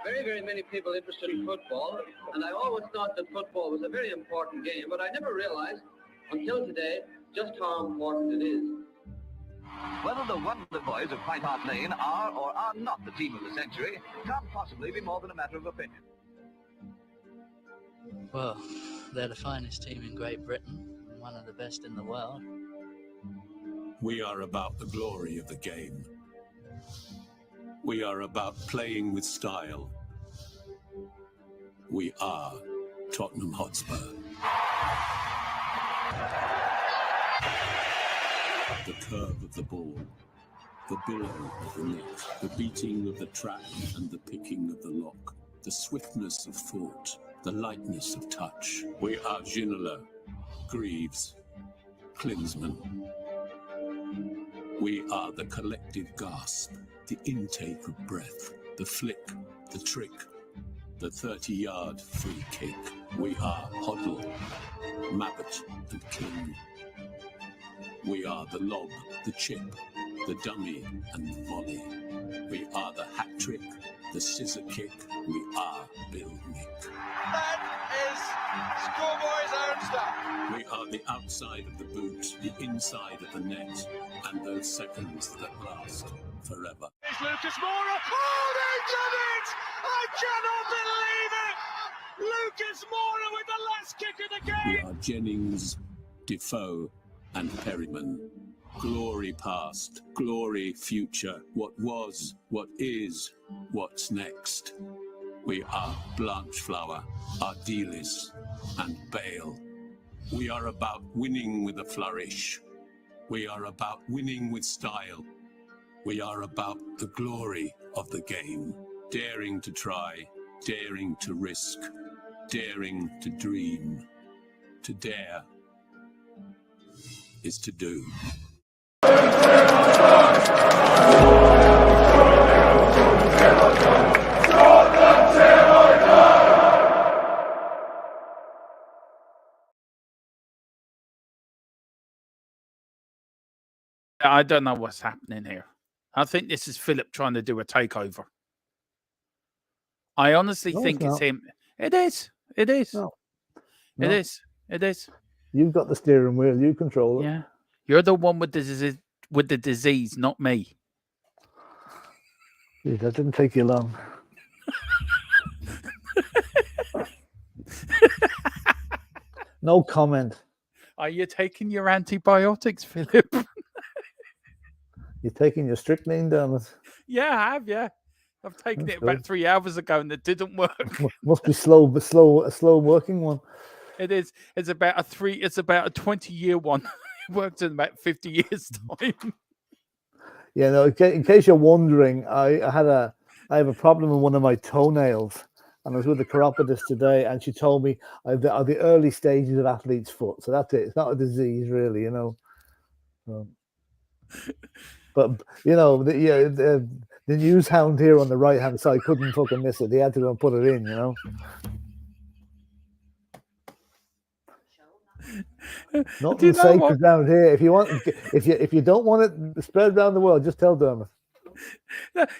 very, very many people interested in football, and I always thought that football was a very important game, but I never realized until today just how important it is. Whether the Wonder Boys of White Hart Lane are or are not the team of the century can't possibly be more than a matter of opinion. Well, they're the finest team in Great Britain, and one of the best in the world. We are about the glory of the game. We are about playing with style. We are Tottenham Hotspur. The curve of the ball, the billow of the net, the beating of the trap and the picking of the lock, the swiftness of thought, the lightness of touch. We are Ginola, Greaves, Klinsmann. We are the collective gasp, the intake of breath, the flick, the trick, the 30-yard free kick. We are Hoddle, Mabbott and King. We are the lob, the chip, the dummy and the volley. We are the hat trick, the scissor kick. We are Bill Nick. That is schoolboy's own stuff. We are the outside of the boot, the inside of the net, and those seconds that last forever. It's Lucas Moura. Oh, they did it! I cannot believe it! Lucas Moura with the last kick of the game. We are Jennings, Defoe, and Perryman. Glory past, glory future, what was, what is, what's next. We are Blanchflower, Ardiles, and Bale. We are about winning with a flourish. We are about winning with style. We are about the glory of the game. Daring to try, daring to risk, daring to dream. To dare is to do. I don't know what's happening here. I think this is Philip trying to do a takeover. I honestly think it's him. It is. It is. No. It is. It is. You've got the steering wheel. You control it. Yeah. You're the one with the disease, not me. Gee, that didn't take you long. No comment. Are you taking your antibiotics, Philip? You're taking your strychnine, Dermot. Yeah, I have. Yeah, I've taken That's it about good. 3 hours ago, and it didn't work. Must be slow, but a slow working one. It is. It's about a 20-year one. It worked in about 50 years time. Yeah, no. In case you're wondering, I have a problem with one of my toenails, and I was with the chiropodist today, and she told me are the early stages of athlete's foot. So that's it. It's not a disease, really, you know. But you know, the news hound here on the right hand side couldn't fucking miss it. They had to go and put it in, you know. Nothing sacred around here. If you don't want it spread around the world, just tell Dermot.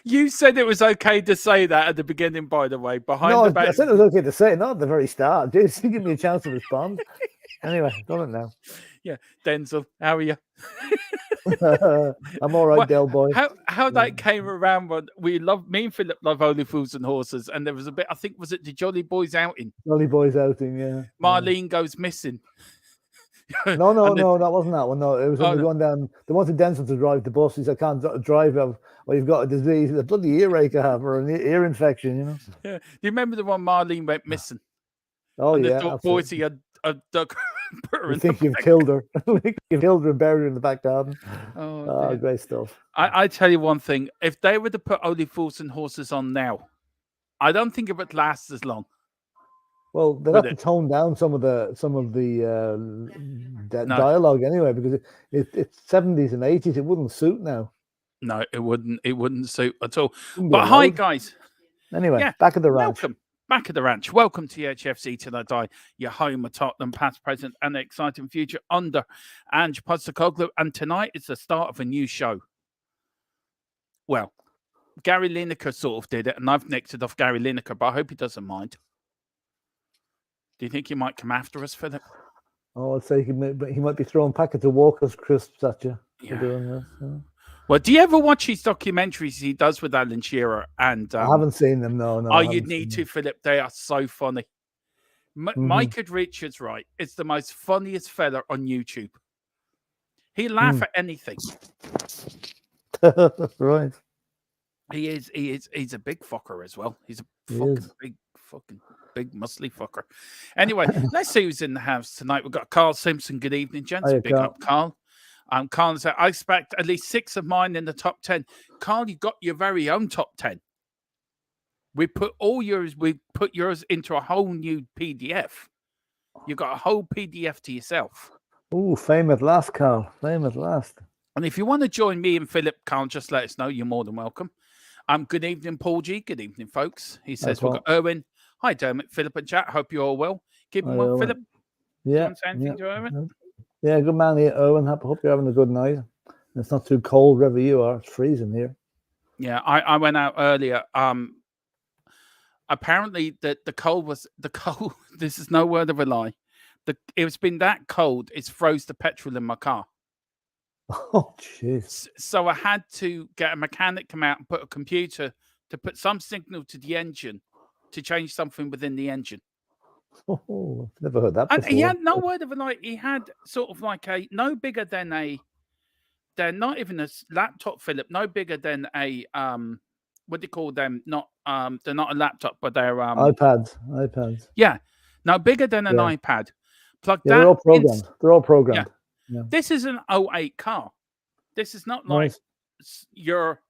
You said it was okay to say that at the beginning, by the way. I said it was okay to say it, not at the very start. Just give me a chance to respond. Anyway, done it now. Yeah, Denzel, how are you? I'm all right, Del boy. How that came around? Me and Philip love Only Fools and Horses, and there was a bit. I think was it the Jolly Boys outing? Jolly Boys outing, yeah. Marlene goes missing. No, that wasn't that one. No, it was going down. They wanted Denzel to drive the bus. He said, "I can't drive. Well, you've got a disease, a bloody earache I have, or an ear infection." You know. Yeah. Do you remember the one Marlene went missing? Oh, and yeah. The Boise had dug. You think you've killed her? You've killed her and buried her in the back garden. Oh, great stuff. I tell you one thing: if they were to put Only Fools and Horses on now, I don't think it would last as long. Well, they'd have to tone down some of the dialogue anyway, because it's 70s and 80s. It wouldn't suit now. No, it wouldn't. It wouldn't suit at all. But hi, guys. Anyway, back at the ranch. Welcome. Back at the ranch. Welcome to Thfc Till I Die, your home of Tottenham, past, present, and exciting future under Ange Postecoglou. And tonight is the start of a new show. Well, Gary Lineker sort of did it, and I've nicked it off Gary Lineker, but I hope he doesn't mind. Do you think he might come after us, Philip? Oh, I'd say he might be throwing packets of Walker's crisps at you for doing this. Yeah. Well, do you ever watch his documentaries he does with Alan Shearer? And I haven't seen them. No. Oh, you need to, Philip. They are so funny. Micah Richards, right? It's the most funniest fella on YouTube. He laugh at anything. Right. He's a big fucker as well. He's a big muscly fucker. Anyway, let's see who's in the house tonight. We've got Carl Simpson. Good evening, gents. Hiya, Big up, Carl. Carl said, I expect at least 6 of mine in the top 10. Carl, you got your very own top 10. We put yours into a whole new PDF. You got a whole PDF to yourself. Oh, fame at last, Carl. Fame at last. And if you want to join me and Philip, Carl, just let us know. You're more than welcome. Good evening, Paul G. Good evening, folks. He says, we've got Erwin. Hi, Dermot, Philip, and chat. Hope you're all well. Keep them well, Philip. Yeah. Say anything to Erwin? Yeah, good man here, Erwin. Hope you're having a good night. It's not too cold wherever you are. It's freezing here. Yeah, I went out earlier. Apparently the cold. This is no word of a lie. It's been that cold. It's froze the petrol in my car. Oh, jeez. So I had to get a mechanic come out and put a computer to put some signal to the engine to change something within the engine. Oh, I've never heard that before. And he had no word of a lie. He had sort of like no bigger than they're not even a laptop, Philip. No bigger than a what do you call them? Not they're not a laptop, but they're iPads. Yeah, no bigger than an iPad. Plug that. They're all programmed. They're all programmed. Yeah. This is an 08 car. This is not like your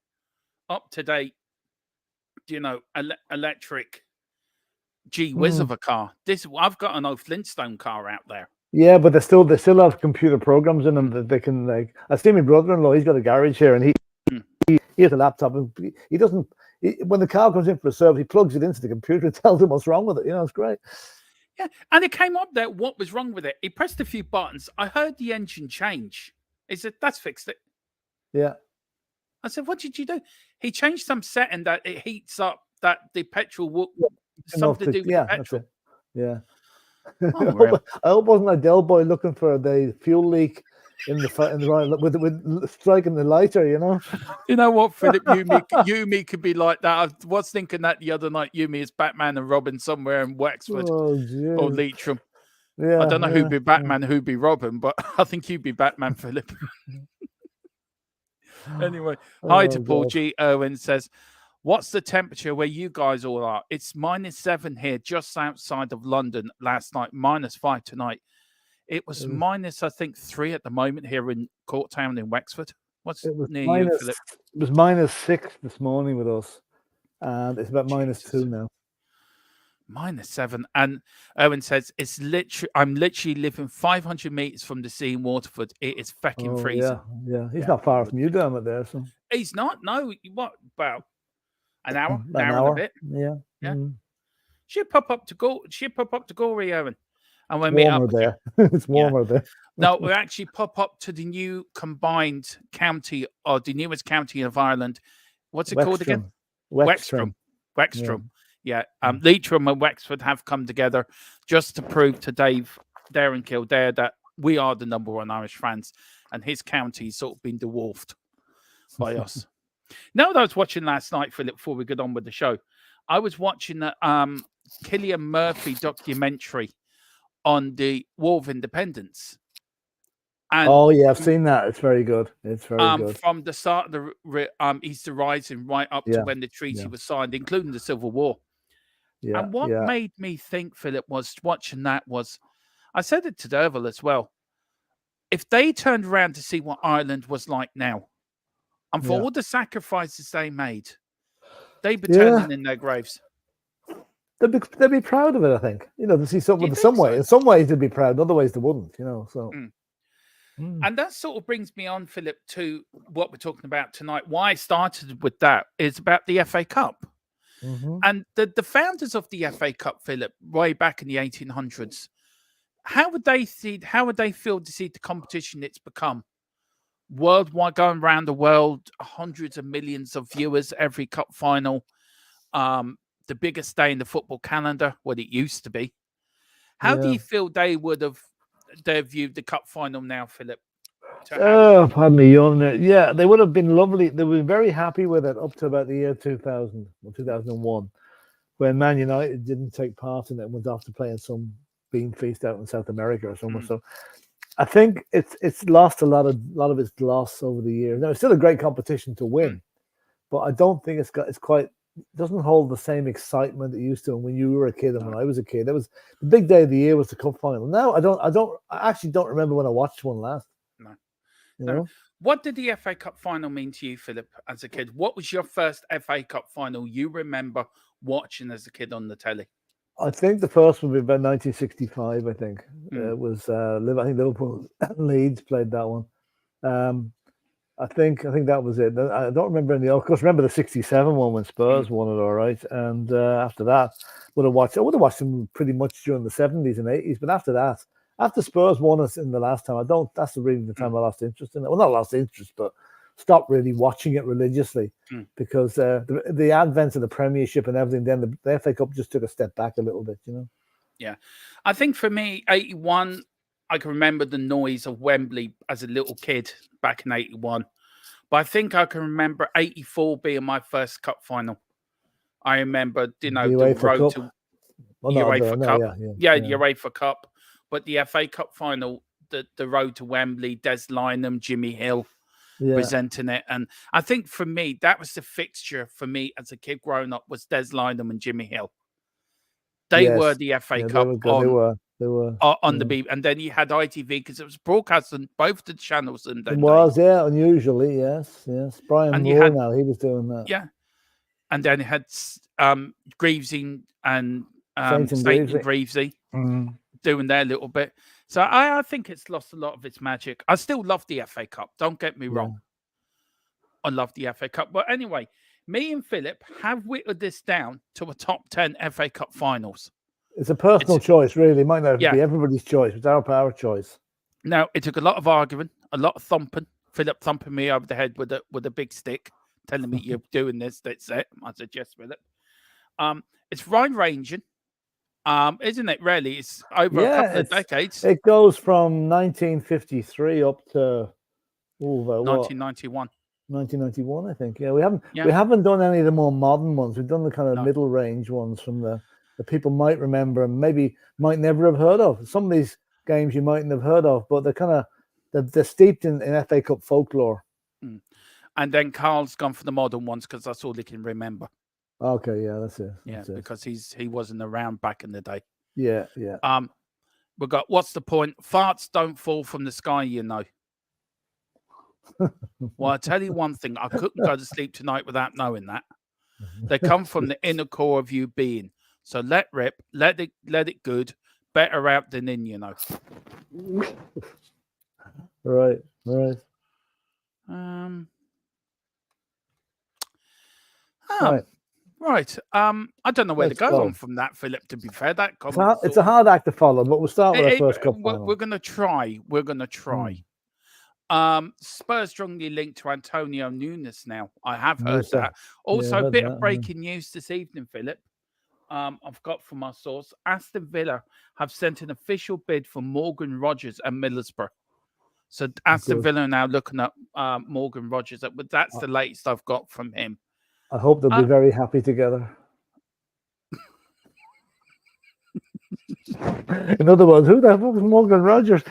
up to date, electric gee whiz of a car. I've got an old Flintstone car out there. Yeah, but they still have computer programs in them that they can like. I see my brother-in-law. He's got a garage here, and he has a laptop, and he doesn't. When the car comes in for a service, he plugs it into the computer and tells him what's wrong with it. It's great. Yeah, and it came up there. What was wrong with it? He pressed a few buttons. I heard the engine change. He said, "That's fixed it." Yeah. I said, "What did you do?" He changed some setting that it heats up. That the petrol will something to do with the petrol. Yeah. Oh, really? I hope it wasn't a Del Boy looking for the fuel leak in the with striking the lighter. You know what, Philip? Me could be like that. I was thinking that the other night. Me as Batman and Robin somewhere in Wexford or Leitrim. Yeah, I don't know who'd be Batman, who'd be Robin, but I think you'd be Batman, Philip. Anyway, hi to Paul G. Owen says, what's the temperature where you guys all are? It's -7 here, just outside of London last night, -5 tonight. It was minus, I think, 3 at the moment here in Courtown in Wexford. What's near you, Philip? It was -6 this morning with us, and it's about -2 now. -7, and Owen says it's literally. I'm literally living 500 meters from the sea in Waterford. It is fucking freezing. Yeah. He's not far from you, Dermot. There, so he's not. No, what about an hour? An hour and a bit. Yeah. She'll pop up to Gorey, Owen. And when warmer there. It's warmer there. No, we actually pop up to the new combined county or the newest county of Ireland. What's it called again? Wexstrom. Yeah. Leitrim and Wexford have come together just to prove to Dave there in Kildare that we are the #1 Irish fans, and his county's sort of been dwarfed by us. Now, that I was watching last night, Philip, before we get on with the show, I was watching the Cillian Murphy documentary on the War of Independence. And, I've seen that. It's very good. It's very good. From the start of the Easter Rising right up to when the treaty was signed, including the Civil War. Yeah, and what made me think, Philip, was watching that was, I said it to Derval as well, if they turned around to see what Ireland was like now, and for all the sacrifices they made, they'd be turning in their graves. They'd be proud of it, I think. To see something in some ways they'd be proud, in other ways they wouldn't, so. And that sort of brings me on, Philip, to what we're talking about tonight. Why I started with that is about the FA Cup. And the founders of the FA Cup, Philip, way back in the 1800s, how would they feel to see the competition it's become worldwide, going around the world, hundreds of millions of viewers every cup final. The biggest day in the football calendar, what it used to be. How do you feel they viewed the cup final now, Philip? Pardon me, yeah, they would have been lovely. They were very happy with it up to about the year 2000 or 2001, when Man United didn't take part in it and went off to play in some bean feast out in South America or somewhere. So I think it's lost a lot of its gloss over the years. Now it's still a great competition to win, but I don't think it doesn't hold the same excitement it used to when you were a kid and when I was a kid. That was the big day of the year, was the cup final. Now I actually don't remember when I watched one last. No. You know? What did the FA Cup final mean to you, Philip, as a kid? What was your first FA Cup final you remember watching as a kid on the telly? I think the first one would be about 1965. I think it was. I think Liverpool and Leeds played that one. I think that was it. I don't remember any. Of course, remember the '67 one when Spurs won it, all right. And after that, I would have watched them pretty much during the '70s and '80s. But after that, after Spurs won us in the last time, that's really the time I lost interest in it. Well, not lost interest, but stopped really watching it religiously because the advent of the Premiership and everything. Then the FA Cup just took a step back a little bit, you know. Yeah, I think for me, '81. I can remember the noise of Wembley as a little kid back in '81. But I think I can remember '84 being my first cup final. I remember, the road to UEFA Cup. The UEFA Cup. But the FA Cup final, the road to Wembley, Des Lynam, Jimmy Hill presenting it. And I think for me, that was the fixture for me as a kid growing up, was Des Lynam and Jimmy Hill. They were the FA Cup They were on the beat, and then you had ITV because it was broadcast on both the channels. And it was unusually, yes. Brian Moore now, he was doing that. Yeah, and then it had Greavesy and Saint and Greavesy doing their little bit. So I think it's lost a lot of its magic. I still love the FA Cup. Don't get me wrong. I love the FA Cup, but anyway, me and Philip have whittled this down to a top 10 FA Cup finals. It's a personal choice, really. It might not be everybody's choice. It's our choice. Now, it took a lot of arguing, a lot of thumping. Philip thumping me over the head with a big stick, telling me you're doing this, that's it. I said, yes, Philip. It's wide-ranging, isn't it, really? It's over a couple of decades. It goes from 1953 up to 1991. 1991, I think. Yeah, we haven't done any of the more modern ones. We've done the kind of middle range ones from the people might remember and maybe might never have heard of. Some of these games you mightn't have heard of, but they're steeped in FA Cup folklore. And then Carl's gone for the modern ones because that's all he can remember. Okay, yeah, that's it. Because he wasn't around back in the day. Yeah. We've got, what's the point? Farts don't fall from the sky, you know. Well, I tell you one thing, I couldn't go to sleep tonight without knowing that. They come from the inner core of you being. So let rip, let it good, better out than in, you know. Right. Right. I don't know where to go on from that, Philip, to be fair. It's a hard act to follow, but we'll start with our first cup final. We're going to try. Spurs strongly linked to Antonio Nunes now. I have heard that. Also, a bit of breaking news this evening, Philip. I've got from our source. Aston Villa have sent an official bid for Morgan Rogers and Middlesbrough. So Aston Villa are now looking at Morgan Rogers. But that's the latest I've got from him. I hope they'll be very happy together. In other words, who the fuck is Morgan Rogers?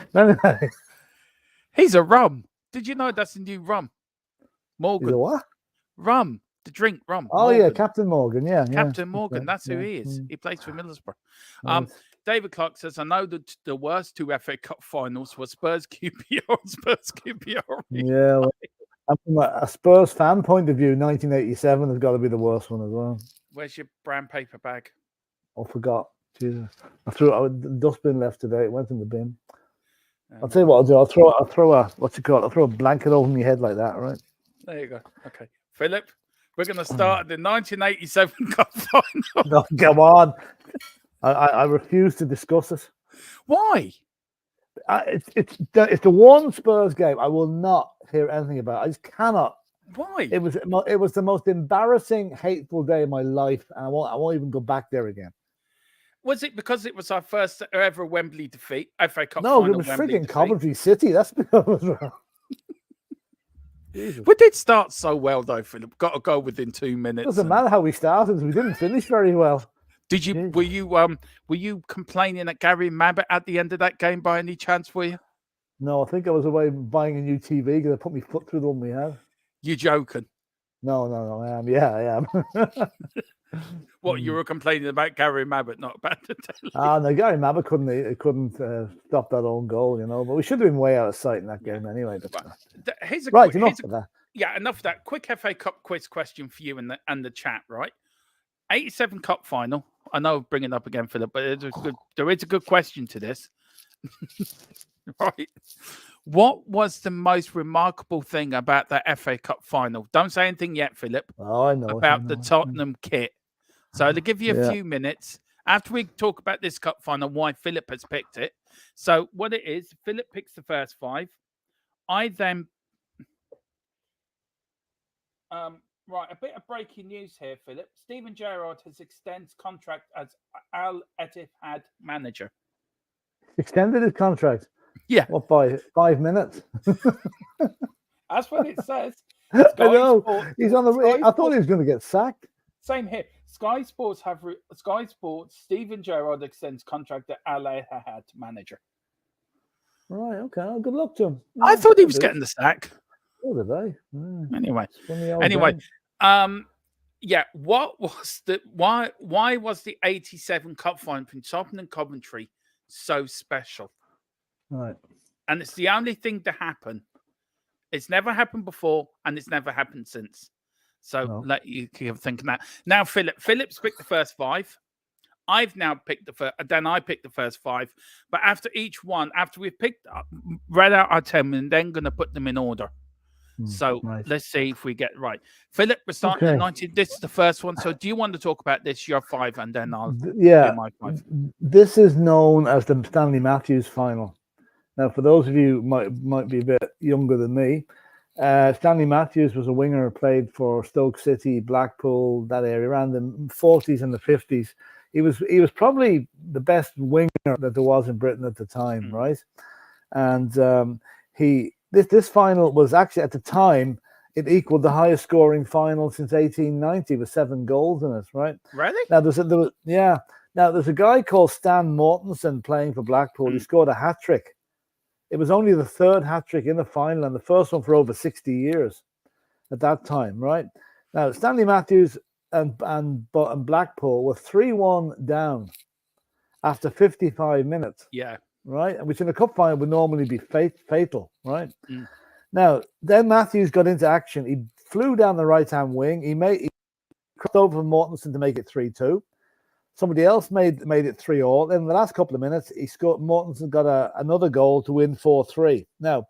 He's a rum. Did you know that's a new rum? Morgan. He's a what? Rum. The drink rum. Oh, Morgan. yeah, Captain Morgan. Yeah. Captain Morgan. That's who he is. He plays for Middlesbrough. David Clark says, I know that the worst two FA Cup finals were Spurs QPR and Spurs QPR. Yeah. Well, from a Spurs fan point of view, 1987 has got to be the worst one as well. Where's your brown paper bag? I forgot. Jesus. The dustbin left today. It went in the bin. I'll tell you what I'll do. I'll throw a blanket over my head like that, right? There you go. Okay. Philip, we're going to start the 1987 Cup final. No, come on. I refuse to discuss it. Why? It's the one Spurs game I will not hear anything about. I just cannot. Why? It was the most embarrassing, hateful day of my life, and I won't even go back there again. Was it because it was our first ever Wembley defeat? FA Cup No, final. it was Wembley freaking defeat. Coventry City. That's because it was wrong. We did start so well, though, Philip. Got to go within 2 minutes. Doesn't matter how we started; we didn't finish very well. Did you? Were you complaining at Gary Mabbutt at the end of that game by any chance? Were you? No, I think I was away buying a new TV because I put my foot through the one we had. You joking? No, I am. Yeah, I am. What, you were complaining about Gary Mabbutt, not about the telly? No, Gary Mabbutt couldn't stop that own goal, but we should have been way out of sight in that game anyway. Enough of that. Yeah, enough of that. Quick FA Cup quiz question for you and the chat, right? 87 Cup final. I know, bring it up again, Philip, but there is a good question to this. Right. What was the most remarkable thing about that FA Cup final? Don't say anything yet, Philip. Oh, I know. About the Tottenham kit. So to give you a few minutes, after we talk about this cup final, why Philip has picked it. So what it is, Philip picks the first 5. I then... right, a bit of breaking news here, Philip. Steven Gerrard has extended contract as Al Ittihad manager. Extended his contract? Yeah. What, by 5 minutes? That's what it says. I know. He's on the. I thought he was going to get sacked. Same here. Sky Sports, Steven Gerrard extends contract to Al Ittihad manager. Right, okay. Well, good luck to him. I thought he was getting the sack. Oh, did they? Anyway. Yeah, what was why was the 87 Cup final between Tottenham and Coventry so special? Right. And it's the only thing to happen. It's never happened before, and it's never happened since. So let you keep thinking that. Now, Philip's picked the first 5. I've now picked the first. Then I picked the first 5. But after each one, after we've read out our 10, we're then going to put them in order. So let's see if we get right. Philip, we're starting at 19. This is the first one. So do you want to talk about this? Your 5, and then I'll do my 5. This is known as the Stanley Matthews final. Now, for those of you who might be a bit younger than me, Stanley Matthews was a winger who played for Stoke City, Blackpool, that area, around the 40s and the 50s. He was probably the best winger that there was in Britain at the time, right? And this final was actually, at the time, it equaled the highest scoring final since 1890 with 7 goals in it, right? Really? Now there's a guy called Stan Mortensen playing for Blackpool. He scored a hat-trick. It was only the 3rd hat-trick in the final and the first one for over 60 years at that time, right? Now, Stanley Matthews and Blackpool were 3-1 down after 55 minutes. Yeah. Right? Which in a cup final would normally be fatal, right? Now, then Matthews got into action. He flew down the right-hand wing. He crossed over from Mortensen to make it 3-2. Somebody else made it 3-3. Then in the last couple of minutes, he scored. Mortensen got another goal to win 4-3. Now,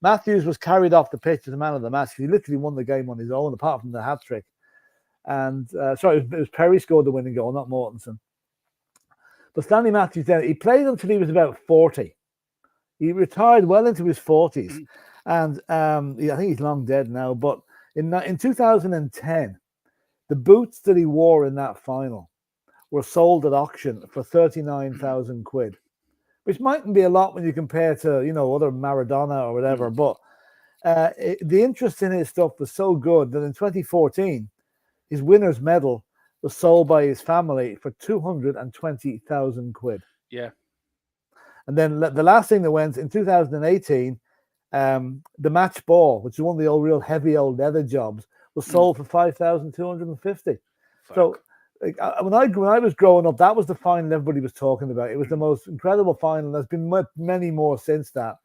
Matthews was carried off the pitch as the man of the match. He literally won the game on his own, apart from the hat trick. And it was Perry scored the winning goal, not Mortensen. But Stanley Matthews, then he played until he was about 40. He retired well into his 40s, and I think he's long dead now. But in 2010, the boots that he wore in that final were sold at auction for 39,000 quid, which mightn't be a lot when you compare to, other Maradona or whatever. But the interest in his stuff was so good that in 2014, his winner's medal was sold by his family for 220,000 quid. Yeah. And then the last thing that went in 2018, the match ball, which is one of the real heavy old leather jobs, was sold for 5,250. So when I was growing up, that was the final everybody was talking about. It was the most incredible final. There's been many more since that.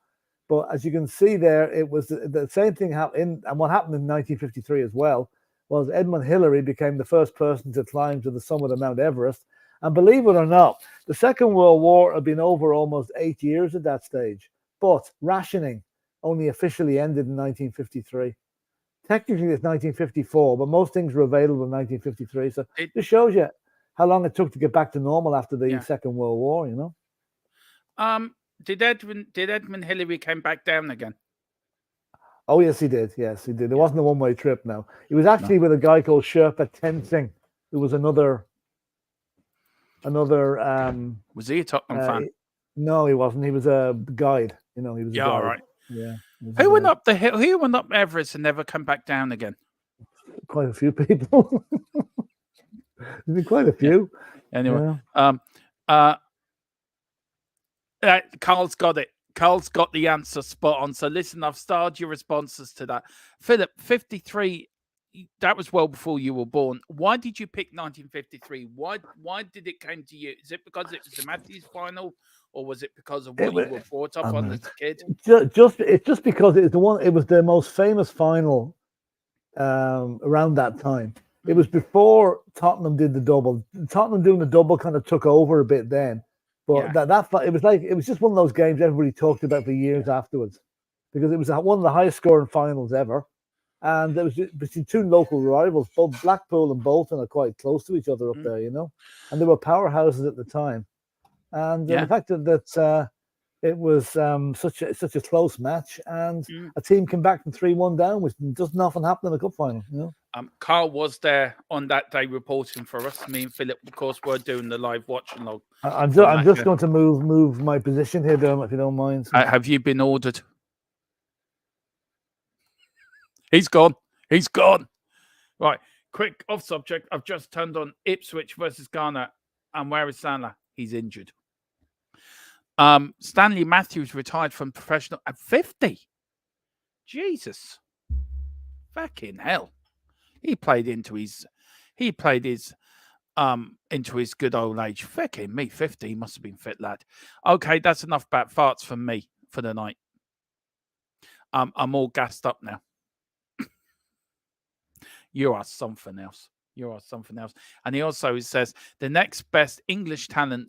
But as you can see there, it was the same thing happened. And what happened in 1953 as well was Edmund Hillary became the first person to climb to the summit of Mount Everest. And believe it or not, the Second World War had been over almost 8 years at that stage. But rationing only officially ended in 1953. Technically, it's 1954, but most things were available in 1953. So it just shows you how long it took to get back to normal after the Second World War, did Edmund Hillary came back down again? Oh yes, he did. Yes, he did. It wasn't a one-way trip. No, he was actually with a guy called Sherpa Tenzing, who was another. Was he a Tottenham fan? No, he wasn't. He was a guide. He was a guide. All right. Yeah. Who went up the hill? Who went up Everest and never come back down again? Quite a few people. There's been quite a few. Yeah. Anyway, Carl's got it. Carl's got the answer spot on. So listen, I've starred your responses to that. Philip, 53. That was well before you were born. Why did you pick 1953? Why did it come to you? Is it because it was the Matthews final, or was it because of what you were brought up on as a kid? It's just because it was the most famous final around that time. It was before Tottenham did the double. Tottenham doing the double kind of took over a bit then, but it was just one of those games everybody talked about for years afterwards, because it was one of the highest scoring finals ever. And there was between two local rivals. Both Blackpool and Bolton are quite close to each other up there, and they were powerhouses at the time. And the fact that it was such a close match, and a team came back from 3-1 down, which doesn't often happen in a cup final. Carl was there on that day reporting for us. Me and Philip, of course, were doing the live watching log. I'm just going to move my position here, Dermot, if you don't mind. Have you been ordered? He's gone. He's gone. Right. Quick off subject. I've just turned on Ipswich versus Ghana. And where is Salah? He's injured. Stanley Matthews retired from professional at 50. Jesus. Fucking hell. He played into his good old age. Fucking me, 50. He must have been fit, lad. Okay, that's enough about farts from me for the night. I'm all gassed up now. You are something else. You are something else. And he also says the next best English talent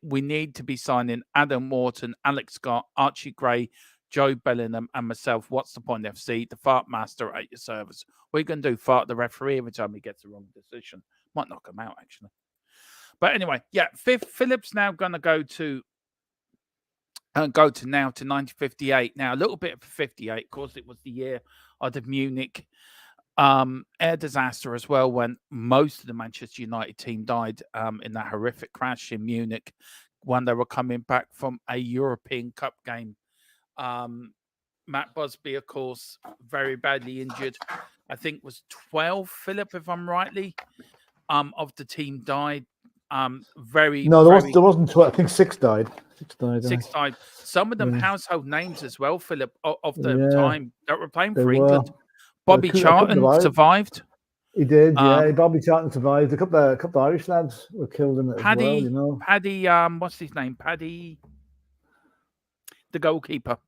we need to be signing Adam Wharton, Alex Scott, Archie Gray, Joe Bellingham, and myself. What's the point, FC? The fart master at your service. What are you going to do? Fart the referee every time he gets the wrong decision? Might knock him out, actually. But anyway, yeah, Philip's now going to go to 1958. Now, a little bit of 58. Of course, it was the year of the Munich air disaster as well, when most of the Manchester United team died in that horrific crash in Munich when they were coming back from a European Cup game. Matt Busby, of course, very badly injured. I think was 12, Philip, if I'm rightly, of the team died. There wasn't 12. I think 6 died. 6 died. Some of them household names as well, Philip, of the time that were playing for England. Bobby Charlton survived. He did, yeah. Bobby Charlton survived. A couple of Irish lads were killed in it as well, Paddy, what's his name? Paddy, the goalkeeper.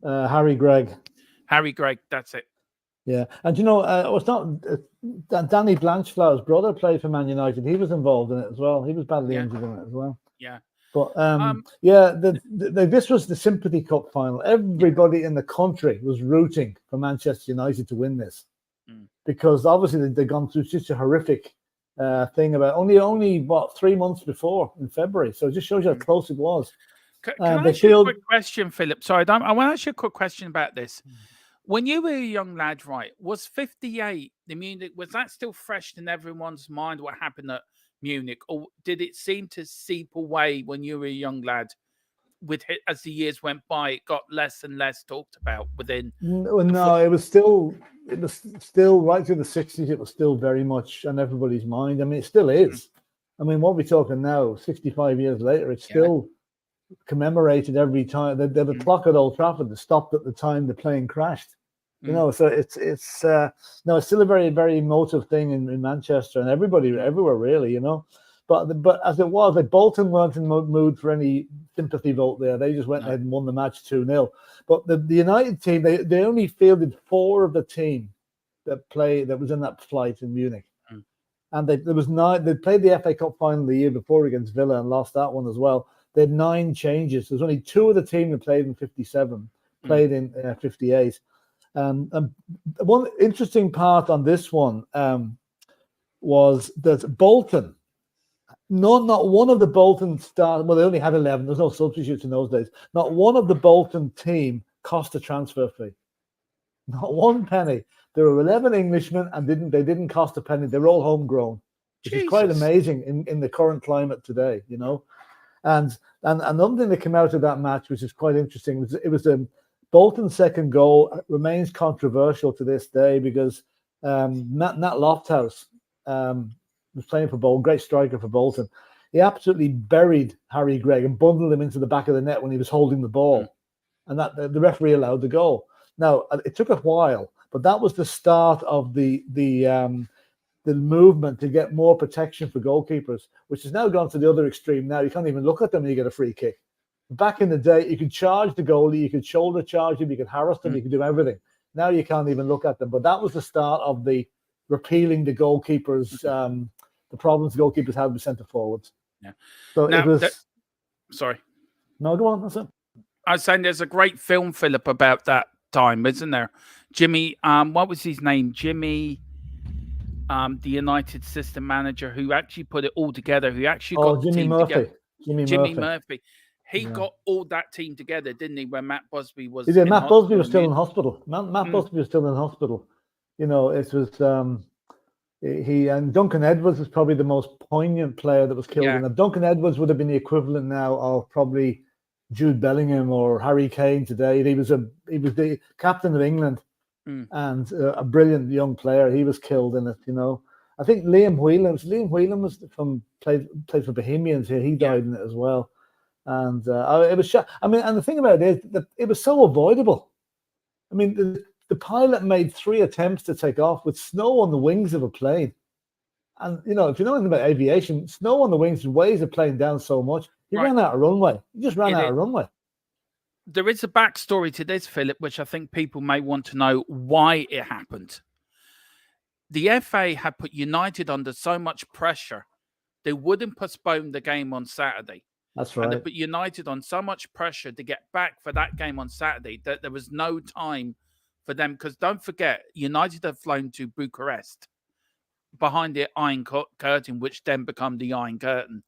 Harry Gregg. Harry Gregg, that's it. Yeah, and it was not Danny Blanchflower's brother played for Man United. He was involved in it as well. He was badly injured in it as well. Yeah. But this was the Sympathy Cup final. Everybody in the country was rooting for Manchester United to win this, because obviously they'd gone through such a horrific thing about only 3 months before in February. So it just shows you how close it was. Can I ask you a quick question, Philip? Sorry, I want to ask you a quick question about this. When you were a young lad, right, was 58 the Munich? Was that still fresh in everyone's mind? What happened at Munich, or did it seem to seep away when you were a young lad? As the years went by, it got less and less talked about within. No, it was still right through the 60s. It was still very much on everybody's mind. I mean, it still is. I mean, what are we talking now? 65 years later, it's still commemorated every time. They have a clock at Old Trafford that stopped at the time the plane crashed. So it's still a very, very emotive thing in Manchester, and everybody everywhere really, But as it was, Bolton weren't in the mood for any sympathy vote there. They just went ahead and won the match 2-0. But the United team, they only fielded 4 of the team that was in that flight in Munich. And there was 9. They played the FA Cup final the year before against Villa and lost that one as well. They had 9 changes. There's only 2 of the team that played in 57, played in 58. And one interesting part on this one was that Bolton not one of the Bolton stars. Well, they only had 11. There's no substitutes in those days. Not one of the Bolton team cost a transfer fee. Not one penny. There were 11 Englishmen, and they didn't cost a penny. They're all homegrown, which is quite amazing in the current climate today, you know. And another thing that came out of that match, which is quite interesting, was Bolton's second goal remains controversial to this day because Nat Lofthouse was playing for Bolton, great striker for Bolton. He absolutely buried Harry Gregg and bundled him into the back of the net when he was holding the ball, and that the referee allowed the goal. Now it took a while, but that was the start of the movement to get more protection for goalkeepers, which has now gone to the other extreme. Now you can't even look at them when you get a free kick. Back in the day, you could charge the goalie, you could shoulder charge him, you could harass them, you could do everything. Now you can't even look at them. But that was the start of the repealing the goalkeepers, the problems the goalkeepers had with centre forwards. Yeah. So now, it was. Sorry. No, go on. That's it. I was saying there's a great film, Philip, about that time, isn't there? Jimmy, what was his name? Jimmy, the United system manager who actually put it all together, who actually got the Jimmy team Murphy. together. Jimmy Murphy. He got all that team together, didn't he? When Matt Busby was. He did. Matt Busby was still in hospital. Matt Busby was still in hospital. You know, it was he and Duncan Edwards was probably the most poignant player that was killed. Yeah. And Duncan Edwards would have been the equivalent now of probably Jude Bellingham or Harry Kane today. He was the captain of England and a brilliant young player. He was killed in it. You know, I think Liam Whelan was played for Bohemians here. He died in it as well. And it was. I mean, and the thing about it is that it was so avoidable. I mean, the pilot made 3 attempts to take off with snow on the wings of a plane. And you know, if you know anything about aviation, snow on the wings weighs a plane down so much. He ran out of runway. He just ran out of runway. There is a backstory to this, Philip, which I think people may want to know why it happened. The FA had put United under so much pressure, they wouldn't postpone the game on Saturday. That's right. And they put United on so much pressure to get back for that game on Saturday that there was no time for them. Because don't forget, United have flown to Bucharest behind the Iron Curtain, which then became the Iron Curtain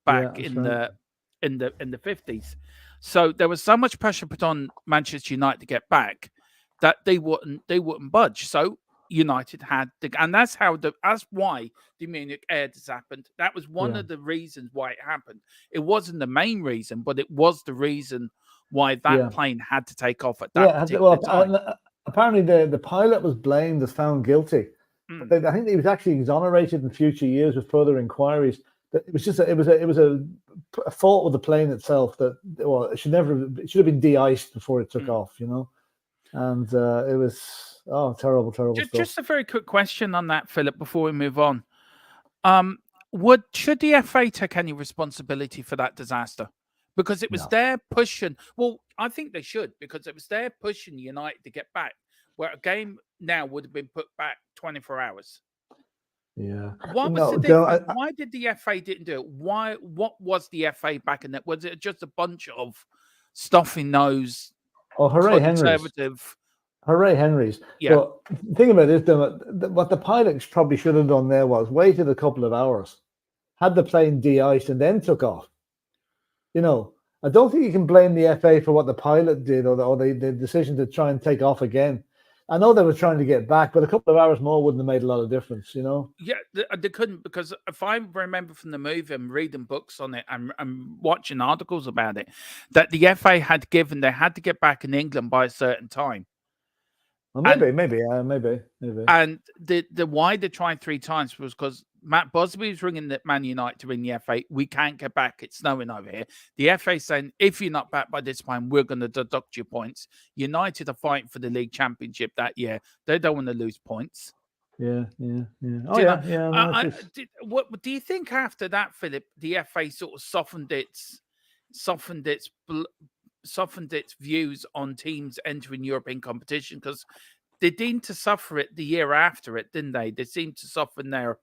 back in the 50s. So there was so much pressure put on Manchester United to get back that they wouldn't budge. So United had and that's why the Munich air dis happened. That was one of the reasons why it happened. It wasn't the main reason, but it was the reason why that plane had to take off at that particular time. Apparently the pilot was blamed, was found guilty. But I think he was actually exonerated in future years with further inquiries. It was just it was a fault with the plane itself that it should have been de-iced before it took off, you know. And it was terrible stuff. Just a very quick question on that, Philip, before we move on. Should the FA take any responsibility for that disaster? Because it was their pushing. Well, I think they should, because it was their pushing United to get back, where a game now would have been put back 24 hours. Yeah. What was the difference? Why did the FA didn't do it? What was the FA back in that? Was it just a bunch of stuffy nose, conservative? Hooray Henrys. Yeah. But the thing about this, what the pilots probably should have done there was waited a couple of hours, had the plane de-iced, and then took off. You know, I don't think you can blame the FA for what the pilot did or the decision to try and take off again. I know they were trying to get back, but a couple of hours more wouldn't have made a lot of difference, you know? Yeah, they couldn't, because if I remember from the movie and reading books on it and watching articles about it, that the FA had given, they had to get back in England by a certain time. Well, maybe. And the why they tried 3 times was because Matt Busby was ringing the Man United to ring the FA. We can't get back. It's snowing over here. The FA saying, if you're not back by this time, we're going to deduct your points. United are fighting for the league championship that year. They don't want to lose points. Yeah. What do you think after that, Philip? The FA sort of softened its views on teams entering European competition, because they seemed to suffer it the year after it, didn't they? They seemed to soften their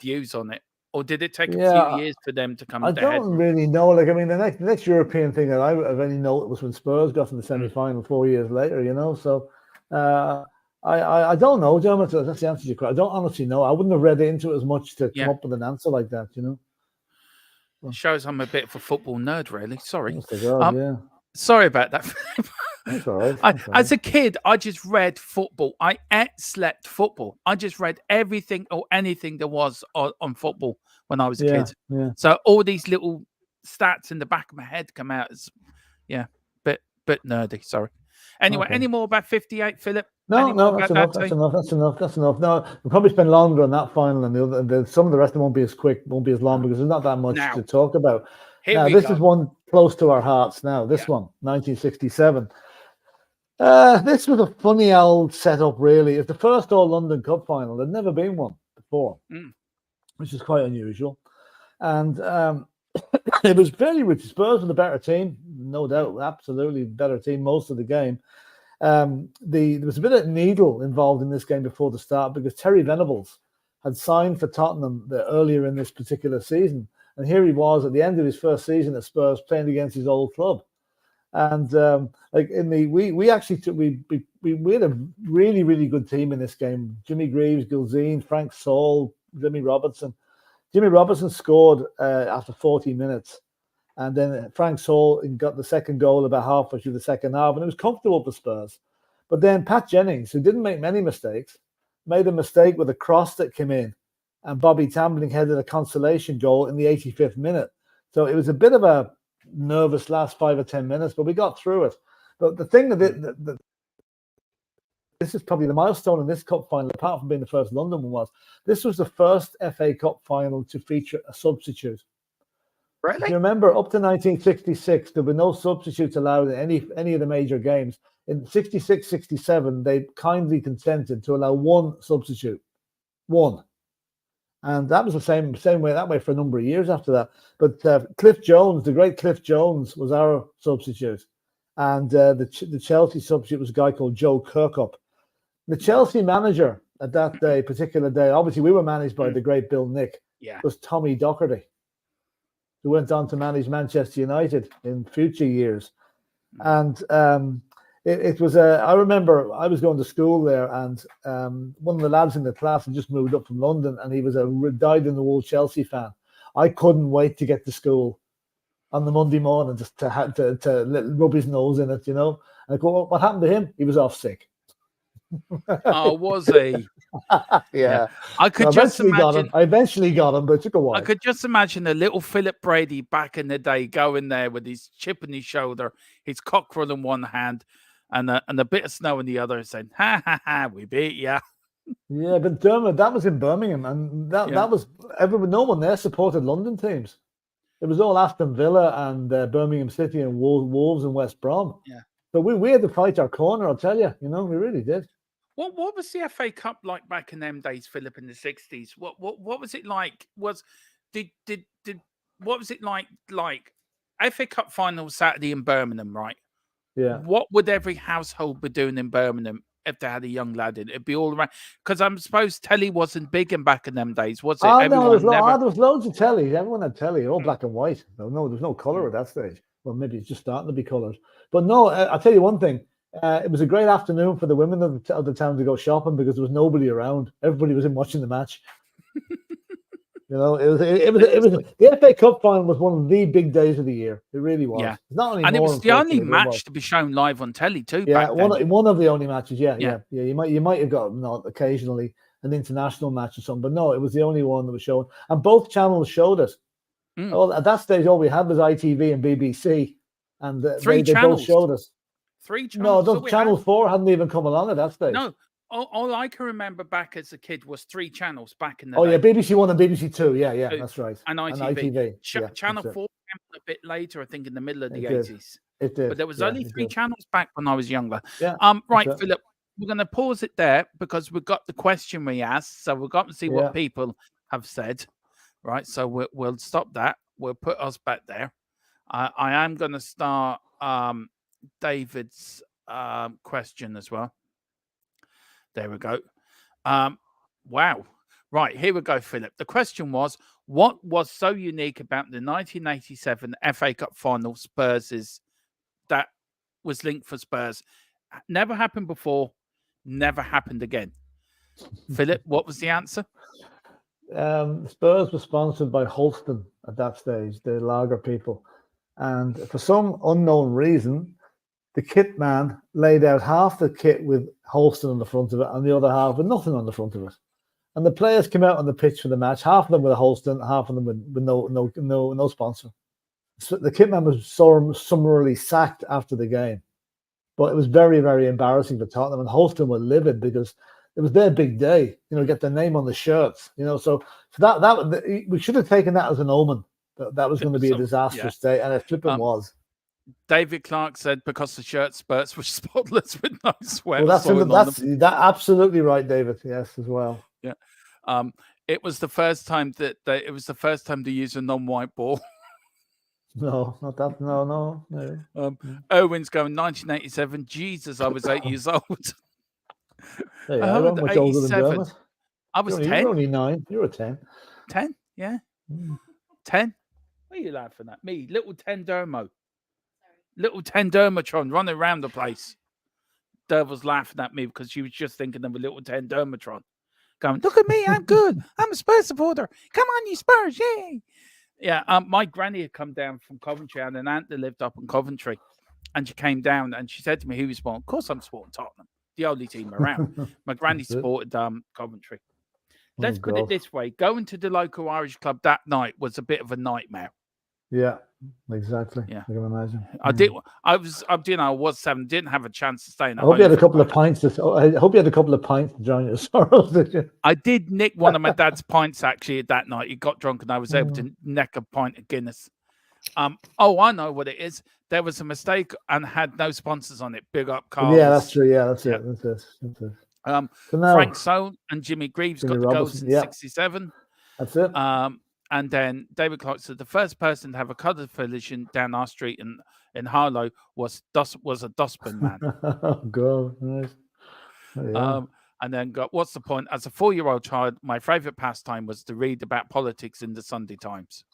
views on it, or did it take a few years for them to come? I don't really know. Like, I mean, the next European thing that I've only known was when Spurs got in the semi-final 4 years later. You know, so I don't know, Dermot. That's the answer to your question. I don't honestly know. I wouldn't have read into it as much to come up with an answer like that, you know. It shows I'm a bit of a football nerd, really. Sorry. Yeah. Sorry about that. That's all right. As a kid, I just read football. I slept football. I just read everything or anything there was on football when I was a kid. Yeah. So all these little stats in the back of my head come out as, bit nerdy. Sorry. Anyway, any more about 58, Philip? No, that's enough. That's enough. No, we'll probably spend longer on that final than the other. Some of the rest of them won't be as quick, won't be as long because there's not that much to talk about. Now, this is one close to our hearts now. This one, 1967. This was a funny old setup, really. It's the first All-London Cup final. There'd never been one before, which is quite unusual. And it was very rich. Spurs were the better team, no doubt. Absolutely better team most of the game. There was a bit of needle involved in this game before the start because Terry Venables had signed for Tottenham earlier in this particular season. And here he was at the end of his first season at Spurs playing against his old club. And we had a really, really good team in this game. Jimmy Greaves, Gilzine, Frank Saul, Jimmy Robertson. Jimmy Robertson scored after 40 minutes. And then Frank Saul got the second goal about halfway through the second half. And it was comfortable for Spurs. But then Pat Jennings, who didn't make many mistakes, made a mistake with a cross that came in. And Bobby Tambling headed a consolation goal in the 85th minute. So it was a bit of a nervous last 5 or 10 minutes, but we got through it. But the thing that this is probably the milestone in this cup final, apart from being the first London one, was this was the first FA Cup final to feature a substitute. Really? If you remember, up to 1966, there were no substitutes allowed in any of the major games. In 66, 67, they kindly consented to allow one substitute. One. And that was the same way that way for a number of years after that. But Cliff Jones, the great Cliff Jones, was our substitute. And the Chelsea substitute was a guy called Joe Kirkup. The Chelsea manager at that particular day, obviously we were managed by the great Bill Nick, was Tommy Docherty, who went on to manage Manchester United in future years. And it was I remember I was going to school there, and one of the lads in the class had just moved up from London, and he was a dyed-in-the-wool Chelsea fan. I couldn't wait to get to school on the Monday morning just to rub his nose in it, you know. And I go, well, what happened to him? He was off sick. Oh, was he? Yeah. I could just imagine. I eventually got him, but it took a while. I could just imagine a little Philip Brady back in the day going there with his chip on his shoulder, his cockerel in one hand, and a bit of snow in the other, saying, "Ha ha ha, we beat ya." Yeah, but Dermot, that was in Birmingham, and that was everyone. No one there supported London teams. It was all Aston Villa and Birmingham City and Wolves and West Brom. Yeah. So we had to fight our corner, I'll tell you. You know, we really did. What was the FA Cup like back in them days, Philip, in the 60s? What was it like? What was it like FA Cup final Saturday in Birmingham, right? Yeah. What would every household be doing in Birmingham if they had a young lad in? It'd be all around, because I'm supposed telly wasn't big in back in them days, was it? Oh, no, there was loads of telly. Everyone had telly, all black and white. No, there was no colour at that stage. Well, maybe it's just starting to be colours. But no, I'll tell you one thing. It was a great afternoon for the women of the town to go shopping because there was nobody around. Everybody was in watching the match. You know, it was the FA Cup final was one of the big days of the year. It really was. Yeah. Not and it was the only match to be shown live on telly too. Yeah, one of the only matches. Yeah. You might have got occasionally an international match or something, but no, it was the only one that was shown, and both channels showed it. Well, at that stage, all we had was ITV and BBC, and they both showed us. 3 channels. No, Channel 4 hadn't even come along at that stage. No. All I can remember back as a kid was 3 channels back in the day. Oh, yeah, BBC 1 and BBC 2. Yeah, that's right. And ITV. Channel 4 came a bit later, I think, in the middle of the 80s. It did. But there was only 3 channels back when I was younger. Yeah. Right, Philip, we're going to pause it there because we've got the question we asked. So we've got to see what people have said. Right, so we'll stop that. We'll put us back there. I am going to start David's question as well. There we go. Wow. Right, here we go, Philip. The question was, what was so unique about the 1987 FA Cup final Spurs that was linked for Spurs? Never happened before, never happened again. Philip, what was the answer? Spurs were sponsored by Holston at that stage, the lager people. And for some unknown reason, the kit man laid out half the kit with Holston on the front of it and the other half with nothing on the front of it. And the players came out on the pitch for the match, half of them with a Holston, half of them with no sponsor. So the kit man was summarily sacked after the game. But it was very, very embarrassing for Tottenham. And Holston were livid because it was their big day, get their name on the shirts, So that we should have taken that as an omen. That was going to be a disastrous day, and it flipping was. David Clark said because the shirt spurts were spotless with no sweat. Well, that's absolutely right, David. Yes, as well. Yeah, it was the first time that they used a non-white ball. No, not that. No. Owen's going 1987. Jesus, I was 8 years old. Hey, I wasn't much older than Dermot. I was 10. You were only 9. You were 10. 10, yeah. 10. What are you laughing at? Me, little 10 Dermo. Little 10 Dermotron running around the place. Derv was laughing at me because she was just thinking of a little 10 Dermotron. Going, look at me, I'm good. I'm a Spurs supporter. Come on, you Spurs, yay. Yeah, my granny had come down from Coventry. I had an aunt that lived up in Coventry. And she came down and she said to me, who you supporting? Of course I'm supporting Tottenham. The only team around. My granny supported Coventry. Let's put it this way. Going to the local Irish club that night was a bit of a nightmare. Yeah, exactly. Yeah. I can imagine. I was 7, didn't have a chance to stay in. I hope you had a couple of pints to join your sorrows, did you? I did nick one of my dad's pints actually that night. He got drunk and I was able to neck a pint of Guinness. I know what it is. There was a mistake and had no sponsors on it. Big up, Carl. Yeah, that's true. Yeah, that's it. Frank Soane and Jimmy Greaves got the goals in 67. That's it. And then David Clark said the first person to have a colour collision down our street in Harlow was a dustbin man. Oh, God. Nice. Oh, yeah. And then what's the point? As a 4-year-old child, my favourite pastime was to read about politics in the Sunday Times.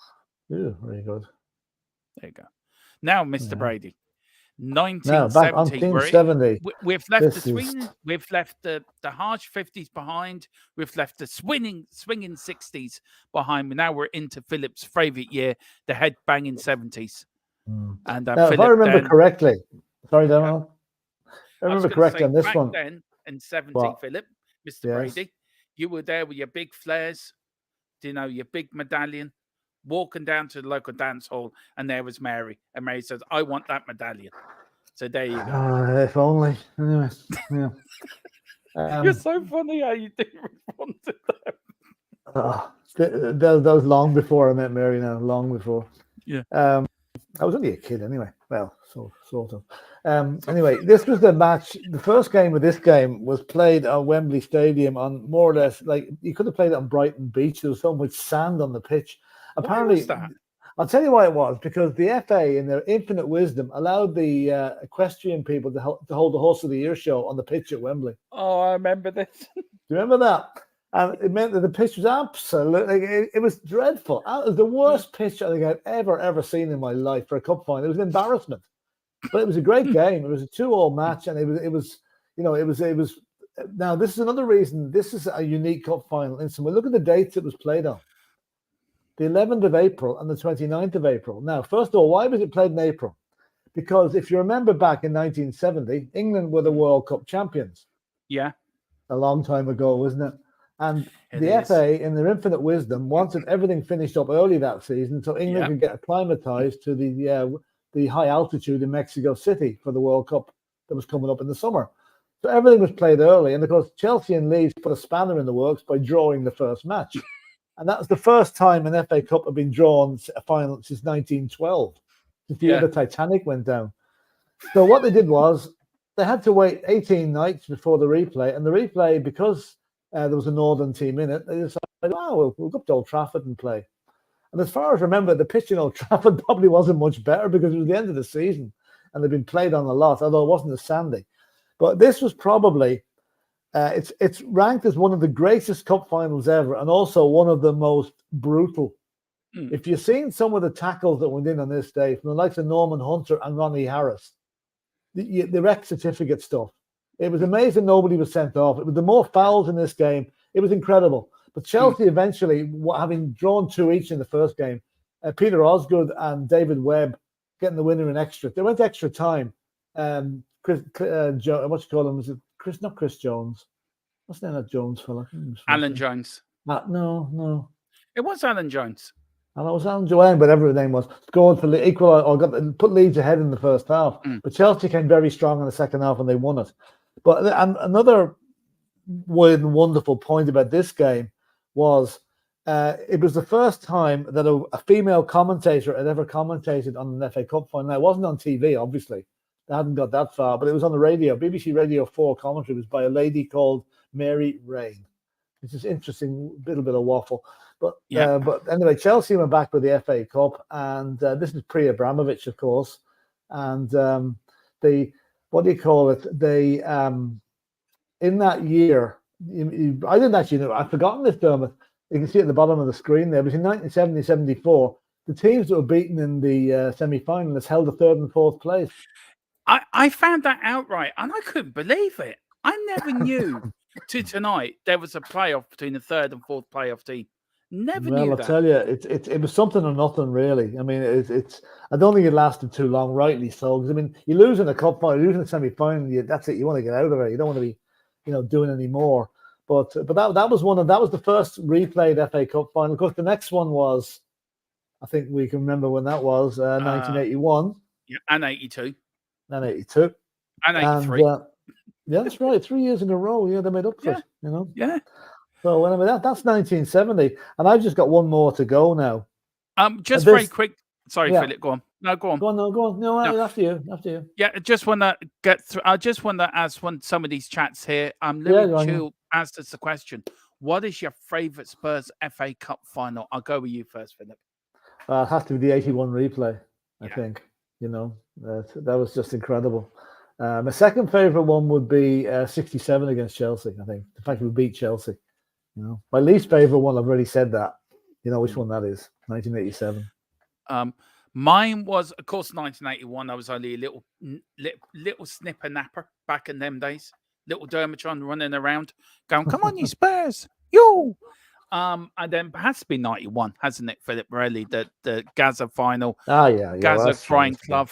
Yeah, very good. There you go. Now, Mr. Brady, 1970. We've left the harsh 50s behind. We've left the swinging 60s behind. Now we're into Philip's favourite year, the head-banging 70s. And now, if I remember correctly, sorry, Donald. I remember correctly on this one. Then in 70, Philip, Mr. Brady, you were there with your big flares, your big medallion, walking down to the local dance hall, and there was Mary. And Mary says, I want that medallion. So there you go. If only. Anyway, yeah. You're so funny how you do respond to that. That was long before I met Mary now, long before. Yeah. I was only a kid anyway. Well, sort of. Anyway, this was the match. The first game of this game was played at Wembley Stadium on more or less, like, you could have played it on Brighton Beach. There was so much sand on the pitch. Apparently, that? I'll tell you why it was, because the FA, in their infinite wisdom, allowed the equestrian people to hold the Horse of the Year show on the pitch at Wembley. Oh, I remember this. Do you remember that? And it meant that the pitch was absolutely, it was dreadful. It was the worst pitch I think I've ever seen in my life for a cup final. It was an embarrassment, but it was a great game. It was a 2-2 match, and it was. Now, this is another reason. This is a unique cup final. And so we look at the dates it was played on. The 11th of April and the 29th of April. Now, first of all, why was it played in April? Because if you remember back in 1970, England were the World Cup champions. Yeah. A long time ago, wasn't it? And the FA, in their infinite wisdom, wanted everything finished up early that season so England could get acclimatized to the high altitude in Mexico City for the World Cup that was coming up in the summer. So everything was played early. And of course, Chelsea and Leeds put a spanner in the works by drawing the first match. And that was the first time an FA Cup had been drawn a final since 1912, since the year the Titanic went down. So what they did was they had to wait 18 nights before the replay. And the replay, because there was a northern team in it, they decided, we'll go up to Old Trafford and play. And as far as I remember, the pitch in Old Trafford probably wasn't much better because it was the end of the season and they'd been played on a lot, although it wasn't as sandy. But this was probably... it's ranked as one of the greatest cup finals ever, and also one of the most brutal. If you've seen some of the tackles that went in on this day, from the likes of Norman Hunter and Ronnie Harris, the wreck certificate stuff, It was amazing nobody was sent off. It was the more fouls in this game. It was incredible. But Chelsea eventually, having drawn 2 each in the first game, Peter Osgood and David Webb getting the winner in extra. They went extra time. What you call him? Was it Chris? Not Chris Jones. What's the name of that Jones fella? Alan Jones. No. It was Alan Jones. And it was Alan Joanne, whatever his name was, scored for equal or put Leeds ahead in the first half. But Chelsea came very strong in the second half and they won it. But another weird and wonderful point about this game was it was the first time that a female commentator had ever commentated on an FA Cup final. Now, it wasn't on TV, obviously. They hadn't got that far, but it was on the radio. BBC Radio 4 commentary was by a lady called Mary Rain. It's just interesting, little bit of waffle. But anyway, Chelsea went back with the FA Cup, and this is pre-Abramovich, of course. And what do you call it? They in that year, I didn't actually know. I've forgotten this, Dermot. You can see at the bottom of the screen there. Between 1970 and 74, the teams that were beaten in the semi-finalists held the 3rd and 4th place. I found that outright, and I couldn't believe it. I never knew to tonight there was a playoff between the 3rd and 4th playoff team. Never knew that. Well, I tell you, it was something or nothing, really. I mean, it's. I don't think it lasted too long, rightly so. Because I mean, you lose in a cup final, you lose in a semi-final. That's it. You want to get out of it. You don't want to be, doing any more. But that was the first replayed FA Cup final. Of course, the next one was, I think we can remember when that was, 1981. Yeah, and 82. And 82. And 83. Yeah, that's right. 3 years in a row. Yeah, they made up for it. Yeah. So anyway, that's 1970, and I've just got one more to go now. Just very quick. Sorry, Philip. Go on. No, go on. Go on. No, after you. Yeah, I just want to get through. I just want to ask some of these chats here. Louis Chill asked us the question: what is your favourite Spurs FA Cup final? I'll go with you first, Philip. It has to be the 81 replay. I think that was just incredible. My second favourite one would be 67 against Chelsea. I think the fact we beat Chelsea. My least favorite one, I've already said that. You know which one that is? 1987. Mine was, of course, 1981. I was only a little snipper napper back in them days. Little DERMOTRON running around, going, "Come on, you Spurs, yo!" And then it has to be 91, hasn't it, Philip? Really, the Gaza final. Gaza Frying Club.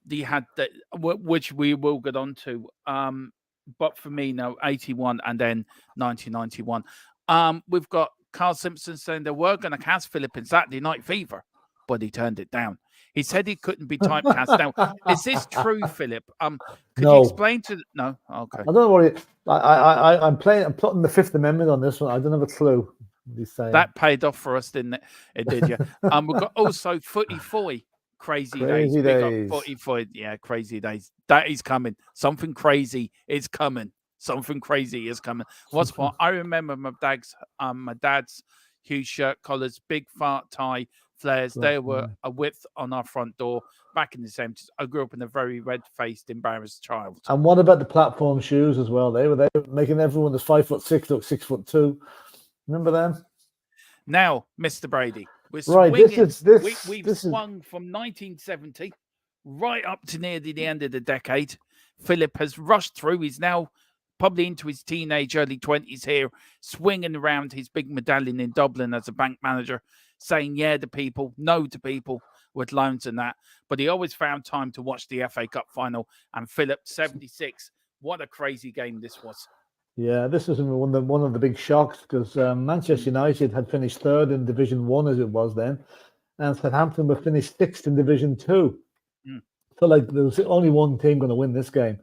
They had which we will get on to. But for me, no, 81 and then 1991. We've got Carl Simpson saying they were going to cast Philip in Saturday Night Fever, but he turned it down. He said he couldn't be typecast. Now, is this true, Philip? Could you explain to... No? Okay. I don't worry. I'm putting the Fifth Amendment on this one. I don't have a clue what he's saying. That paid off for us, didn't it? It did, yeah. We've got also Footy Foy. Crazy days. Yeah, crazy days. That is coming. Something crazy is coming. Something crazy is coming. What's what? I remember my dad's huge shirt collars, big fart tie, flares. They were a width on our front door back in the 70s. I grew up in a very red-faced, embarrassed child. And what about the platform shoes as well? They were making everyone that's 5'6" look 6'2". Remember them? Now, Mr. Brady. We're swinging. We've swung from 1970 right up to near the end of the decade. Philip has rushed through. He's now probably into his teenage, early 20s here, swinging around his big medallion in Dublin as a bank manager, saying yeah to people, no to people with loans and that. But he always found time to watch the FA Cup final. And Philip, 76, what a crazy game this was. Yeah, this was one of the big shocks because Manchester United had finished 3rd in Division 1 as it was then, and Southampton were finished 6th in Division 2. So there was only one team going to win this game,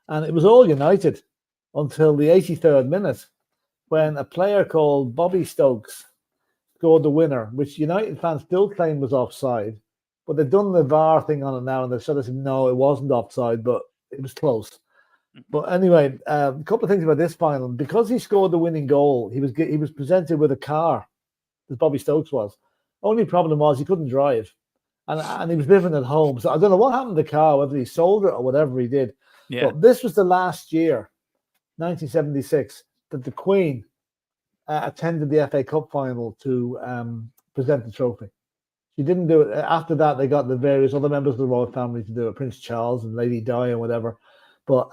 and it was all United until the 83rd minute when a player called Bobby Stokes scored the winner, which United fans still claim was offside, but they've done the VAR thing on it now, and they've sort of said no, it wasn't offside, but it was close. But anyway, a couple of things about this final. Because he scored the winning goal, he was presented with a car, as Bobby Stokes was. Only problem was he couldn't drive, and he was living at home. So I don't know what happened to the car, whether he sold it or whatever he did. Yeah. But this was the last year, 1976, that the Queen attended the FA Cup final to present the trophy. She didn't do it. After that, they got the various other members of the royal family to do it, Prince Charles and Lady Di and whatever. But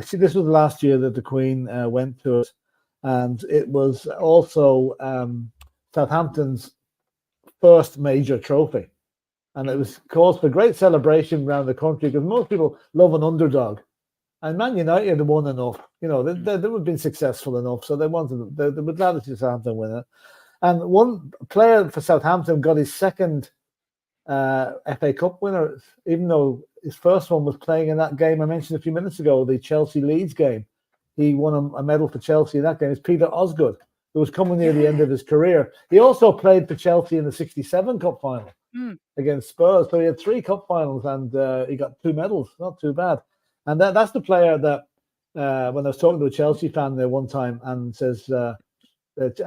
see, this was the last year that the Queen went to it, and it was also Southampton's first major trophy. And it was cause for great celebration around the country because most people love an underdog. And Man United had won enough. They would have been successful enough. So they were glad to see Southampton win it. And one player for Southampton got his second FA Cup winner, even though his first one was playing in that game I mentioned a few minutes ago, the Chelsea-Leeds game. He won a medal for Chelsea in that game. It's Peter Osgood, who was coming near the end of his career. He also played for Chelsea in the 67 Cup final against Spurs. So he had 3 cup finals and he got 2 medals. Not too bad. And that's the player that when I was talking to a Chelsea fan there one time and says, I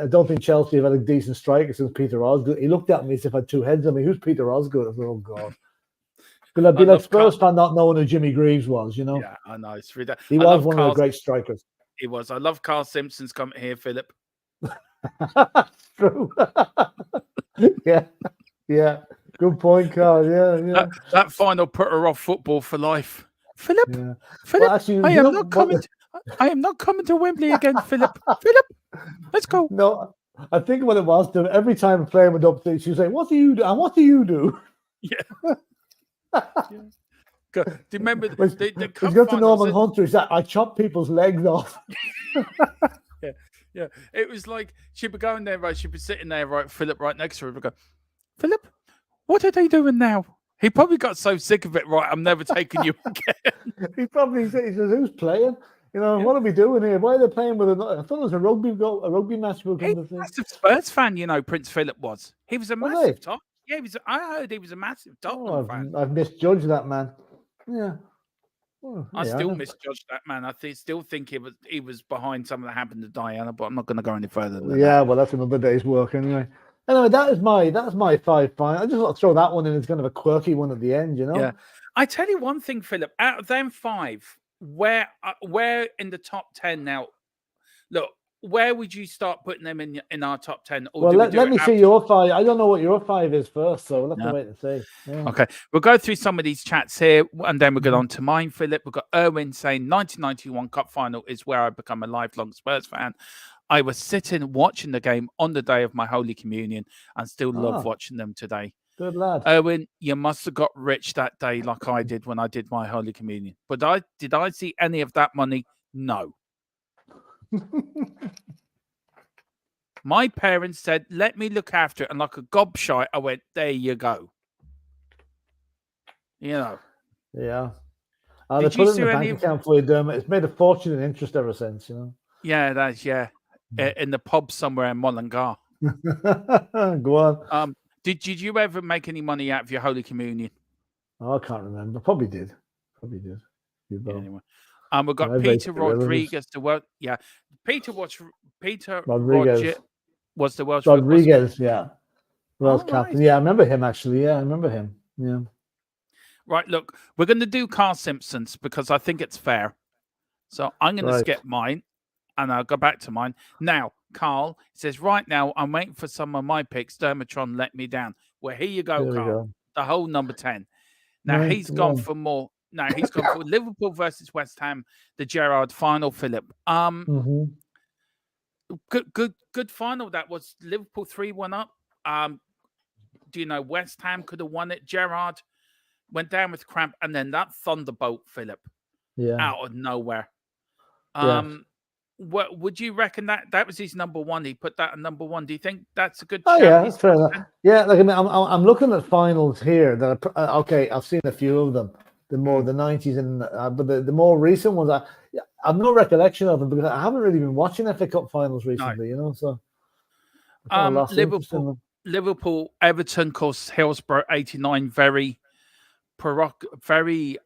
don't think Chelsea have had a decent striker since Peter Osgood. He looked at me as if I had 2 heads on me. Who's Peter Osgood? I said, oh, God. Be like Spurs fan not knowing who Jimmy Greaves was, Yeah, I know. It's ridiculous. He was one of the great strikers. He was. I love Carl Simpson's comment here, Philip. True. Yeah. Good point, Carl. Yeah. That final put her off football for life. Philip, Yeah. Philip, Well, actually, I am not coming to Wembley again, Philip. Philip, let's go. No, I think what it was, every time a player went up there, she would say, what do you do? And what do you do? Yeah. Do you remember the cup got to Norman finals? Hunter, is that I chop people's legs off. Yeah. It was like she'd be going there, right? She'd be sitting there, right? Philip right next to her. Would go, Philip, what are they doing now? He probably got so sick of it, right? I'm never taking you again. He says, who's playing? What are we doing here? Why are they playing with I thought it was a rugby match. He's a massive Spurs fan, Prince Philip was. He was a massive top. Yeah, I heard he was a massive Tottenham fan. I've misjudged that man. Yeah. I still misjudged that man. I still think he was behind something that happened to Diana, but I'm not going to go any further than that. Yeah, well, that's another day's work anyway. Anyway, that's my 5 final. I just want to throw that one in as kind of a quirky one at the end, Yeah. I tell you one thing, Philip. Out of them 5, where in the top 10 now? Look, where would you start putting them in our top 10? Well, let me see your 5. I don't know what your 5 is first, so we'll have to wait and see. Yeah. Okay, we'll go through some of these chats here, and then we'll get on to mine, Philip. We've got Erwin saying 1991 Cup Final is where I become a lifelong Spurs fan. I was sitting watching the game on the day of my Holy Communion and still love watching them today. Good lad. Erwin, you must have got rich that day like I did when I did my Holy Communion. But did I see any of that money? No. My parents said, let me look after it. And like a gobshite, I went, there you go. Yeah. Did they put it in the bank account for you, Dermot. It's made a fortune in interest ever since, Yeah, that's, in the pub somewhere in Mullingar. Go on. Did you ever make any money out of your Holy Communion? Oh, I can't remember. Probably did. Yeah, anyway. We've got Peter Rodriguez. Peter Rodriguez was the Welsh. Rodriguez, yeah. Welsh captain. Right. Yeah, I remember him actually. Yeah, I remember him. Yeah. Right, look, we're going to do Carl Simpson's because I think it's fair. So I'm going to skip mine and I'll go back to mine. Now, Carl says, right now, I'm waiting for some of my picks. DERMOTRON let me down. Well, here you go, Carl. The whole number 10. Now, he's gone for more. Now, he's gone for Liverpool versus West Ham, the Gerrard final, Philip. Good final. That was Liverpool 3-1 up. Do you know West Ham could have won it? Gerrard went down with cramp, and then that thunderbolt, Philip, out of nowhere. What would you reckon that was his number 1? He put that at number 1. Do you think that's a good? Yeah, that's fair enough. Yeah, like I mean, I'm looking at finals here. That I've seen a few of them. The 90s and but the more recent ones, I've no recollection of them because I haven't really been watching FA Cup finals recently. So Liverpool, Everton, of course, Hillsborough '89, very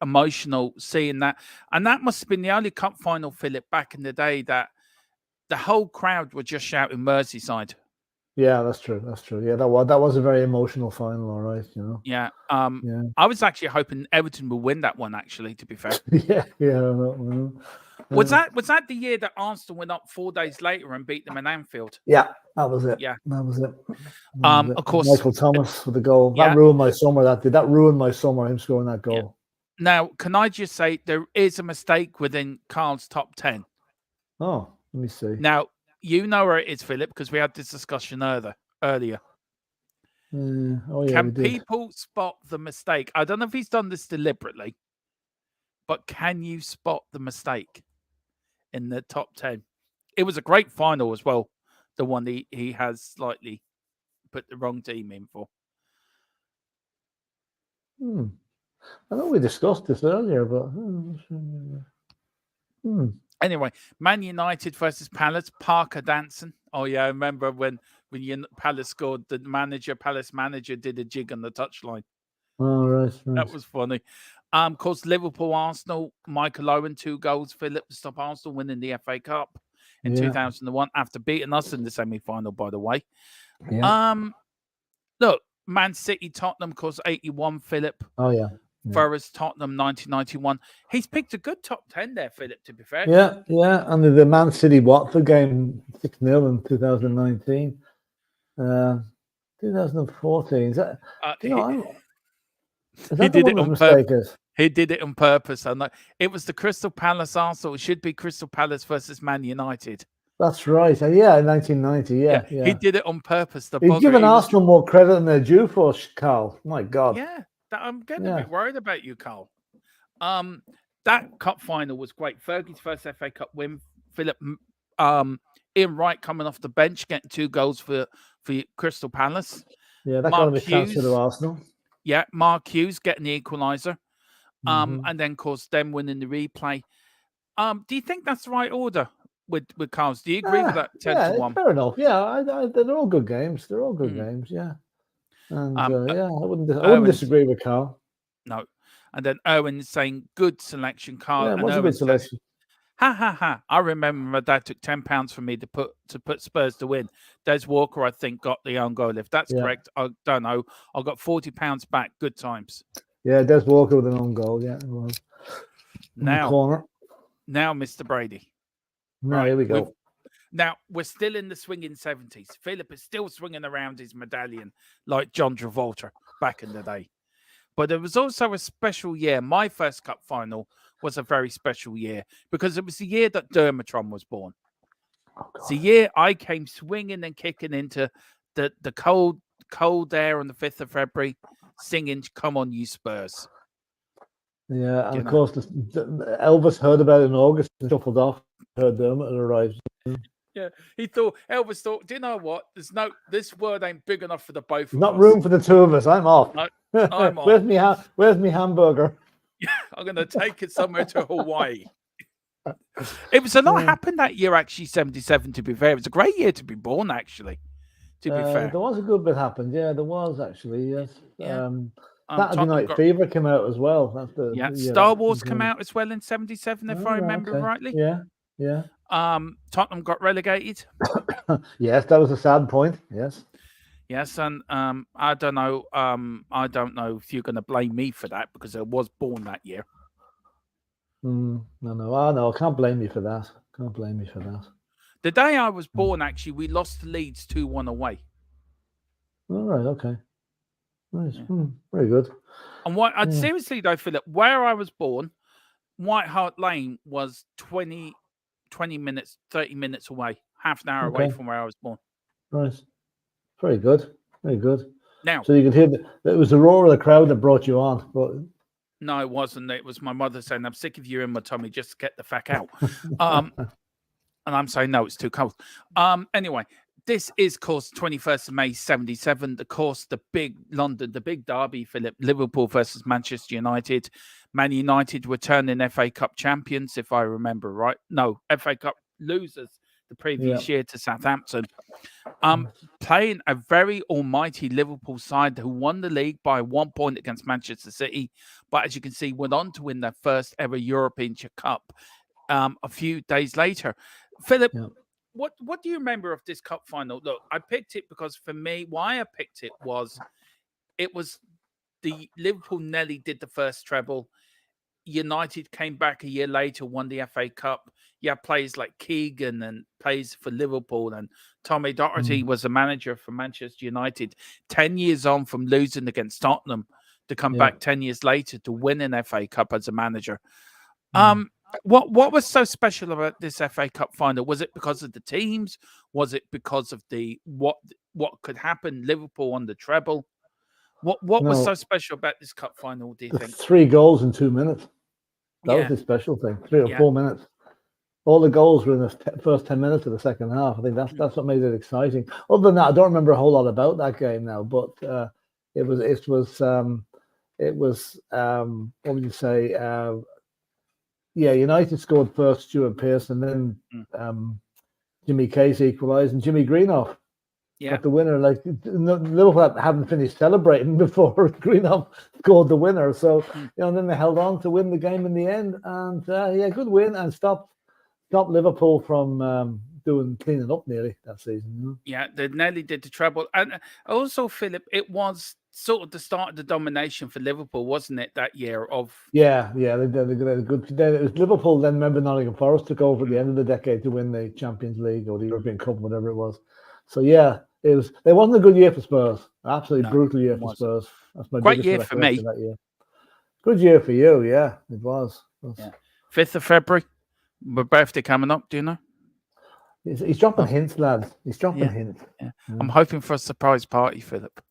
emotional seeing that, and that must have been the only cup final, Philip, back in the day that the whole crowd were just shouting Merseyside. Yeah, that's true. Yeah, that was a very emotional final, all right. Yeah. I was actually hoping Everton would win that one. Actually, to be fair. Was that the year that Arsenal went up 4 days later and beat them in Anfield? Yeah, that was it. Yeah, that was it. Of course, Michael Thomas with the goal that ruined my summer. That ruined my summer. Him scoring that goal. Now, can I just say there is a mistake within Carl's top 10? Oh, let me see. Now, you know where it is, Philip, because we had this discussion earlier. Oh, yeah, Can people spot the mistake? I don't know if he's done this deliberately, but can you spot the mistake in the top 10? It was a great final as well, the one he has slightly put the wrong team in for. I know we discussed this earlier, but anyway, Man United versus Palace, Parker dancing. Oh yeah, I remember when Palace scored, the Palace manager did a jig on the touchline. Oh, right. That was funny. Of course, Liverpool, Arsenal, Michael Owen, 2 goals, Philip to stop Arsenal winning the FA Cup in 2001 after beating us in the semi-final, by the way. Yeah. Look, Man City, Tottenham, of course, 81, Philip. Oh, yeah. Forest, Tottenham, 1991. He's picked a good top 10 there, Philip, to be fair. Yeah. And the Man City Watford game, 6-0 in 2019. 2014. Is that, he did it on purpose. He did it on purpose. It was the Crystal Palace Arsenal. It should be Crystal Palace versus Man United. That's right. Yeah, 1990. Yeah. He did it on purpose. He's given Arsenal more credit than they're due for, Carl. My God. Yeah. I'm getting a bit worried about you, Carl. That cup final was great. Fergie's first FA Cup win. Philip, Ian Wright coming off the bench, getting 2 goals for Crystal Palace. Yeah, that got him a chance to Arsenal. Yeah, Mark Hughes getting the equaliser. And then, of course, them winning the replay. Do you think that's the right order with Carl's? Do you agree with that 10-1? Fair enough. Yeah, they're all good games. They're all good games, yeah. And I wouldn't disagree with Carl. No. And then Owen saying, good selection, Carl. Yeah, it was a good selection. Ha. I remember my dad took £10 from me to put Spurs to win. Des Walker, I think, got the own goal. If that's correct, I don't know. I got £40 back. Good times. Yeah, Des Walker with an own goal. Yeah, it was. Now, Mr. Brady. Now, here we go. Now, we're still in the swinging 70s. Philip is still swinging around his medallion like John Travolta back in the day. But there was also a special year. My first cup final was a very special year because it was the year that DERMOTRON was born. It's the year I came swinging and kicking into the cold air on the 5th of February, singing, "Come on, you Spurs." Yeah, and of course, Elvis heard about it in August and shuffled off. Heard Dermot had arrived. Yeah, Elvis thought, do you know what? This word ain't big enough for the both of us. Not room for the 2 of us. I'm off. I'm off. Where's me hamburger? Yeah, I'm going to take it somewhere to Hawaii. It was a lot happened that year, actually, 77, to be fair. It was a great year to be born, actually, to be fair. There was a good bit happened. Yeah, there was, actually, yes. Yeah. Saturday Night Fever came out as well. That's Star Wars came out as well in 77, if I remember rightly. Yeah. Tottenham got relegated. Yes, that was a sad point. Yes, and I don't know. I don't know if you're going to blame me for that because I was born that year. No, I can't blame you for that. The day I was born, actually, we lost to Leeds 2-1 away. All right, okay. Nice. Very good. And seriously though, Philip, where I was born, White Hart Lane was 20 minutes, 30 minutes away, half an hour away from where I was born. Right. Very good. Now, so you could hear it was the roar of the crowd that brought you on, but no, it wasn't. It was my mother saying, "I'm sick of you in my tummy. Just get the fuck out." And I'm saying, "No, it's too cold." Anyway, this is, course, 21st of May, 77. The big derby, Philip, Liverpool versus Manchester United. Man United were turning FA Cup champions, if I remember right. No, FA Cup losers the previous year to Southampton. Playing a very almighty Liverpool side who won the league by 1 point against Manchester City. But as you can see, went on to win their first ever European Cup a few days later. Philip, what do you remember of this cup final? Look, I picked it because for me, why I picked it was the Liverpool nearly did the first treble. United came back a year later, won the FA Cup. You had players like Keegan and plays for Liverpool, and Tommy Doherty was a manager for Manchester United. 10 years on from losing against Tottenham to come back 10 years later to win an FA Cup as a manager. What was so special about this FA Cup final? Was it because of the teams? Was it because of the what could happen? Liverpool on the treble. What was so special about this cup final? Do you think 3 goals in 2 minutes? That was the special thing. 3 or 4 minutes. All the goals were in the first 10 minutes of the second half. I think that's what made it exciting. Other than that, I don't remember a whole lot about that game now. But it was what would you say? United scored first, Stuart Pearson, then Jimmy Case equalised, and Jimmy Greenough got the winner. Like Liverpool hadn't finished celebrating before Greenough scored the winner. So then they held on to win the game in the end, and good win, and stopped Liverpool from cleaning up nearly that season. Yeah, they nearly did the treble, and also Philip, it was sort of the start of the domination for Liverpool, wasn't it, that year? They did a good. It was Liverpool. Then remember Nottingham Forest took over at the end of the decade to win the Champions League or the European Cup, whatever it was. So it was. It wasn't a good year for Spurs. Absolutely brutal year for Spurs. That's my great year for me. That year. Good year for you. Yeah, it was. 5th of February. My birthday coming up. Do you know? He's dropping hints, lads. He's dropping hints. Yeah. I'm hoping for a surprise party, Philip.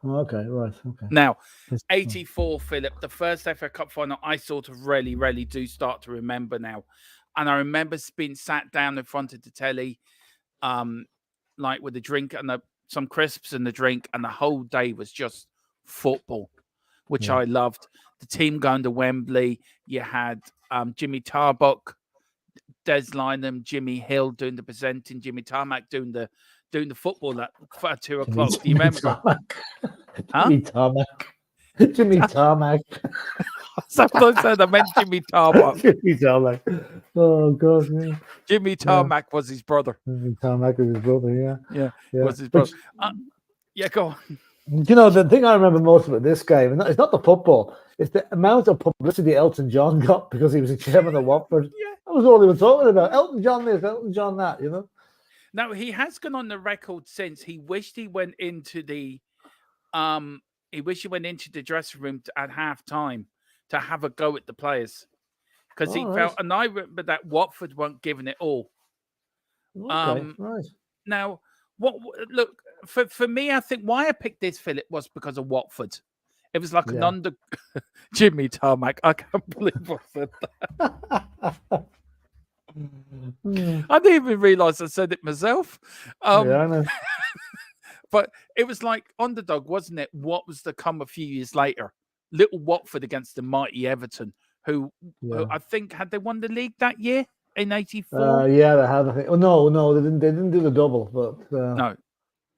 Okay, right. Okay. Now, 84, Philip, the first FA Cup final, I sort of really do start to remember now. And I remember being sat down in front of the telly, like with a drink and some crisps and the drink, and the whole day was just football, which I loved. The team going to Wembley. You had Jimmy Tarbuck, Des Lynam, Jimmy Hill doing the presenting, Jimmy Tarmac doing the football at 2 o'clock. Do you remember? Jimmy Tarmac. Jimmy Tarmac. Sometimes I said I meant Jimmy Tarmac. Jimmy Tarmac. Oh God, yeah. Jimmy Tarmac was his brother. Jimmy Tarmac was his brother. Yeah. Was his brother. Go on. You know, the thing I remember most about this game, it's not the football, it's the amount of publicity Elton John got because he was the chairman of Watford. That was all he was talking about. Elton John this, Elton John that, you know. Now, he has gone on the record since he wished he went into the dressing room at half time to have a go at the players. Because he felt, and I remember that Watford weren't giving it all. Okay, right. Now, look, for me, I think why I picked this, Philip, was because of Watford. It was like an under Jimmy Tarmac. I can't believe I said that. I didn't even realise I said it myself. I know. But it was like underdog, wasn't it? What was to come a few years later? Little Watford against the mighty Everton, who I think had they won the league that year in '84. Yeah, they had. I think. Oh no, they didn't do the double, but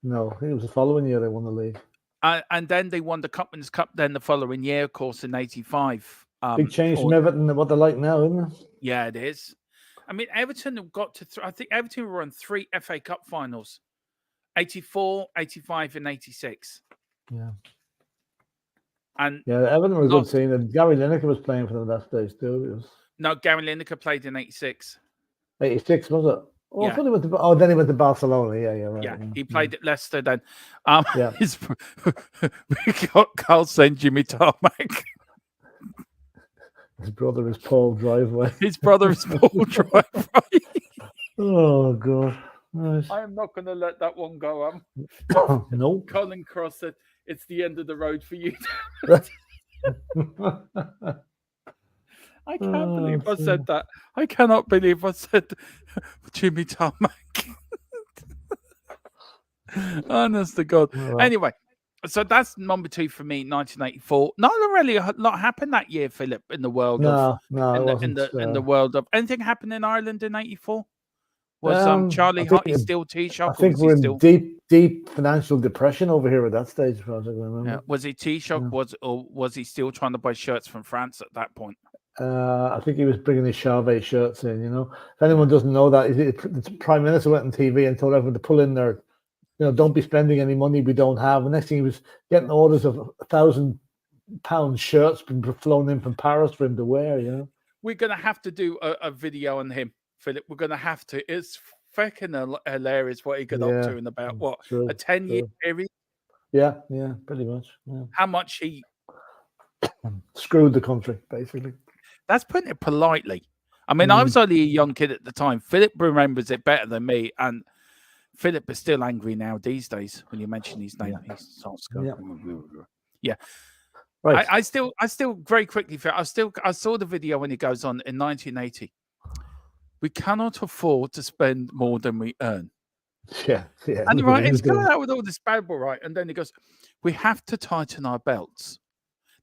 no, it was the following year they won the league. And then they won the Cup Cup. Then the following year, of course, in '85. Big change from Everton to what they're like now, isn't it? Yeah, it is. I mean, Everton have got to. I think Everton were on 3 FA Cup finals: '84, '85, and '86. Yeah. And Everton were a good team. And Gary Lineker was playing for them at that stage too. No, Gary Lineker played in '86. '86 was it? Oh, I thought he went to. Then he went to Barcelona. Yeah, right. Yeah, he played at Leicester then. We got Carl saying Jimmy Tarmac. His brother is Paul Driveway. His brother is Paul Driveway. Oh God! Nice. I am not going to let that one go. Nope. Colin Cross said it's the end of the road for you. I can't believe I said that. I cannot believe I said Jimmy Tarmac. Honest to God. Right. Anyway, so that's number 2 for me, 1984. Not really a lot happened that year, Philip, in the world of in the world of anything happened in Ireland in '84. Was Charlie Hottie still Taoiseach? I think we're in deep financial depression over here at that stage. As far as I remember. Yeah. Was he Taoiseach? Was he still trying to buy shirts from France at that point? I think he was bringing his Charvet shirts in. You know, if anyone doesn't know that, the Prime Minister went on TV and told everyone to pull in their, don't be spending any money we don't have. The next thing he was getting orders of £1,000 shirts being flown in from Paris for him to wear. You know, we're gonna have to do a video on him, Philip. We're gonna have to. It's freaking hilarious what he got up to in about a 10-year period. Yeah, pretty much. Yeah. How much he Screwed the country, basically. That's putting it politely. I mean, I was only a young kid at the time. Philip remembers it better than me, and Philip is still angry now these days when you mention his name. Yeah. He starts going, yeah. Right. I still very quickly. I saw the video when it goes on in 1980. We cannot afford to spend more than we earn. Yeah. And right, it's going out with all this babble, right? And then he goes, we have to tighten our belts.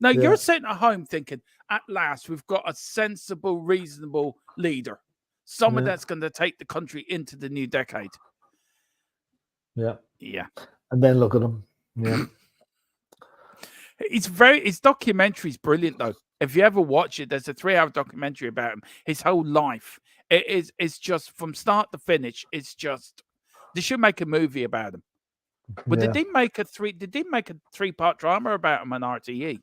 Now, you're sitting at home thinking, at last, we've got a sensible, reasonable leader. Someone that's going to take the country into the new decade. Yeah. Yeah. And then look at him. Yeah. His documentary's brilliant, though. If you ever watch it, there's a 3-hour documentary about him. His whole life. It's just from start to finish. It's just, they should make a movie about him. But they did make a 3-part drama about him on RTE.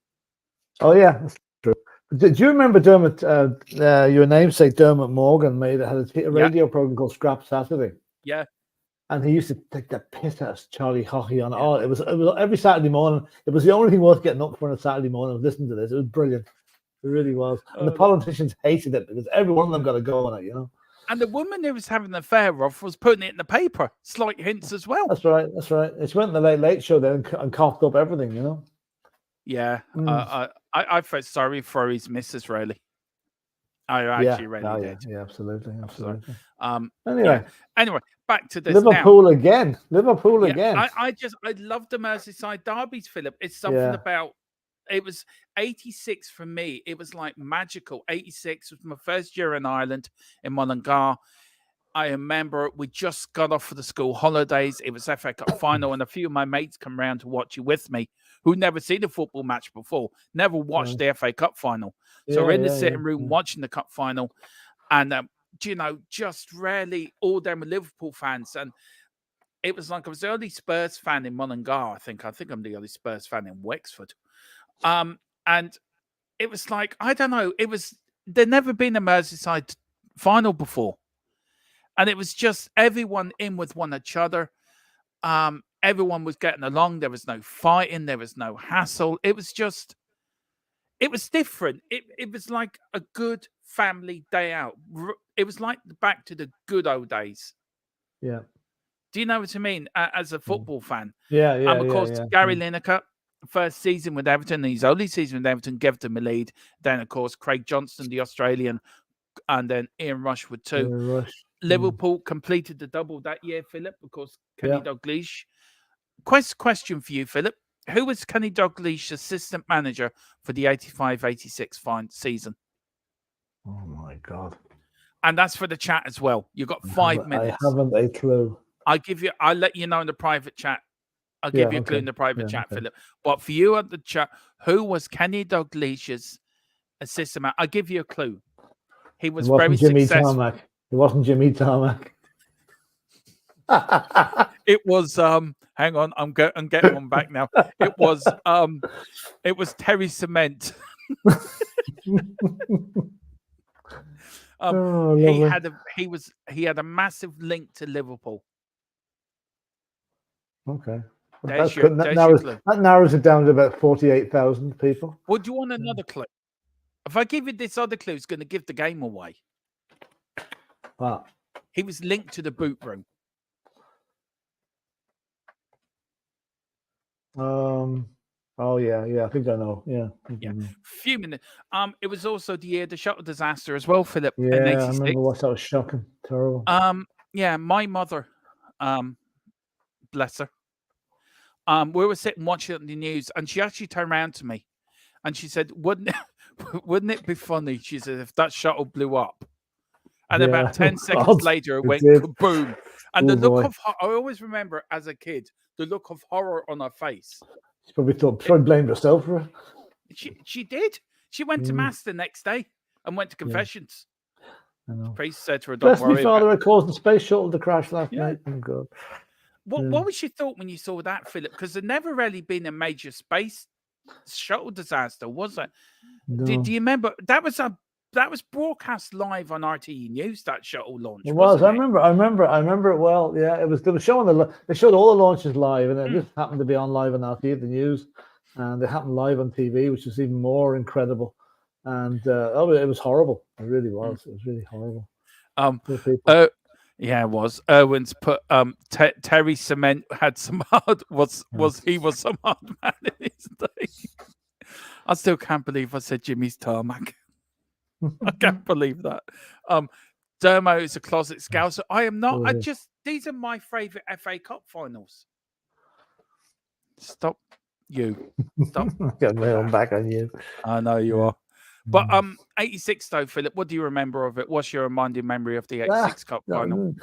Oh yeah, that's true. Do you remember Dermot? Your namesake Dermot Morgan had a radio program called Scrap Saturday. Yeah, and he used to take the piss out of Charlie Hockey on. Oh, it was every Saturday morning. It was the only thing worth getting up for on a Saturday morning. Listening to this, it was brilliant. It really was. And the politicians hated it because every one of them got a go on it, you know. And the woman who was having an affair off was putting it in the paper. Slight hints as well. That's right. She went in the Late Show there and coughed up everything, you know. Yeah, I felt sorry for his missus, really. I actually really did. Yeah, absolutely. Anyway, back to this. Liverpool again. I love the Merseyside derbies, Philip. It's something about. It was 86 for me. It was like magical. 86 was my first year in Ireland in Mullingar. I remember we just got off for the school holidays. It was FA Cup final, and a few of my mates come round to watch it with me, who'd never seen a football match before, never watched the FA Cup final. So we're in the sitting room watching the cup final, and just rarely all them were Liverpool fans, and it was like I was the only Spurs fan in Mullingar. I think I'm the only Spurs fan in Wexford, and it was like I don't know. There'd never been a Merseyside final before. And it was just everyone in with one each other. Everyone was getting along. There was no fighting. There was no hassle. It was different. It was like a good family day out. It was like back to the good old days. Yeah. Do you know what I mean? As a football fan. Yeah. Of course, Gary Lineker, first season with Everton, his only season with Everton, gave them a lead. Then, of course, Craig Johnston, the Australian, and then Ian Rush with 2. Liverpool completed the double that year, Philip, because Kenny Dalglish. Question for you, Philip. Who was Kenny Dalglish assistant manager for the 85-86 season? Oh, my God. And that's for the chat as well. You've got 5 minutes. I haven't a clue. I'll let you know in the private chat. I'll give you a clue in the private chat, Philip. But for you at the chat, who was Kenny Dalglish's assistant manager? I'll give you a clue. He was very successful. Tarmac. It wasn't Jimmy Tarmac. It was hang on, I'm getting one back now. It was Terry Cement. He had a massive link to Liverpool. Okay. That narrows it down to about 48,000 people. Well, do you want another clue? If I give you this other clue, it's going to give the game away. Wow. He was linked to the boot room. Oh yeah. I think I know. Yeah. Few minutes. It was also the year the shuttle disaster as well, Philip. Yeah, in 86. I remember what that was shocking, terrible. Yeah, my mother, bless her. We were sitting watching it on the news, and she actually turned around to me, and she said, "Wouldn't it be funny?" She said, "if that shuttle blew up." And about 10 seconds later, it went kaboom. And the look of I always remember as a kid the look of horror on her face. She probably blamed herself for it. She did. She went to mass the next day and went to confessions. I know. The priest said to her, "Don't worry." Bless me, Father, I caused the space shuttle to crash last night. Oh, God. What was your thought when you saw that, Philip? Because there'd never really been a major space shuttle disaster, was it? No. Do you remember? That was a that was broadcast live on RTE News. That shuttle launch. It was. I remember it well. Yeah, it was. They were showing they showed all the launches live, and it just happened to be on live on RTE, the news, and it happened live on TV, which was even more incredible. And it was horrible. It really was. It was really horrible. Yeah, it was. Erwin's put Terry Cement had some hard was some hard man in his day. I still can't believe I said Jimmy's tarmac. I can't believe that. Dermo is a closet scouser. I am not. These are my favourite FA Cup finals. Stop you. Stop. Got my own back on you. I know you are. But 86 though, Philip, what do you remember of it? What's your reminding memory of the 86 Cup final?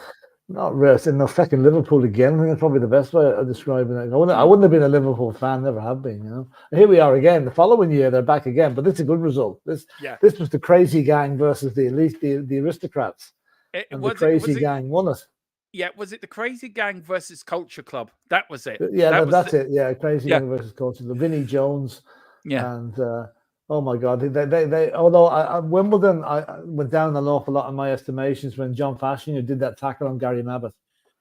Not really. No, second Liverpool again. I think that's probably the best way of describing it. I wouldn't have been a Liverpool fan, never have been, you know. And here we are again. The following year they're back again, but this is a good result. This was the crazy gang versus the elite, the aristocrats. The crazy gang won it. Yeah, was it the crazy gang versus Culture Club? That was it. Yeah, that's it. Yeah, crazy gang versus Culture Club. Vinnie Jones. Yeah. And oh my God, they although Wimbledon, I went down an awful lot in my estimations when John Fashion did that tackle on Gary Mabbutt.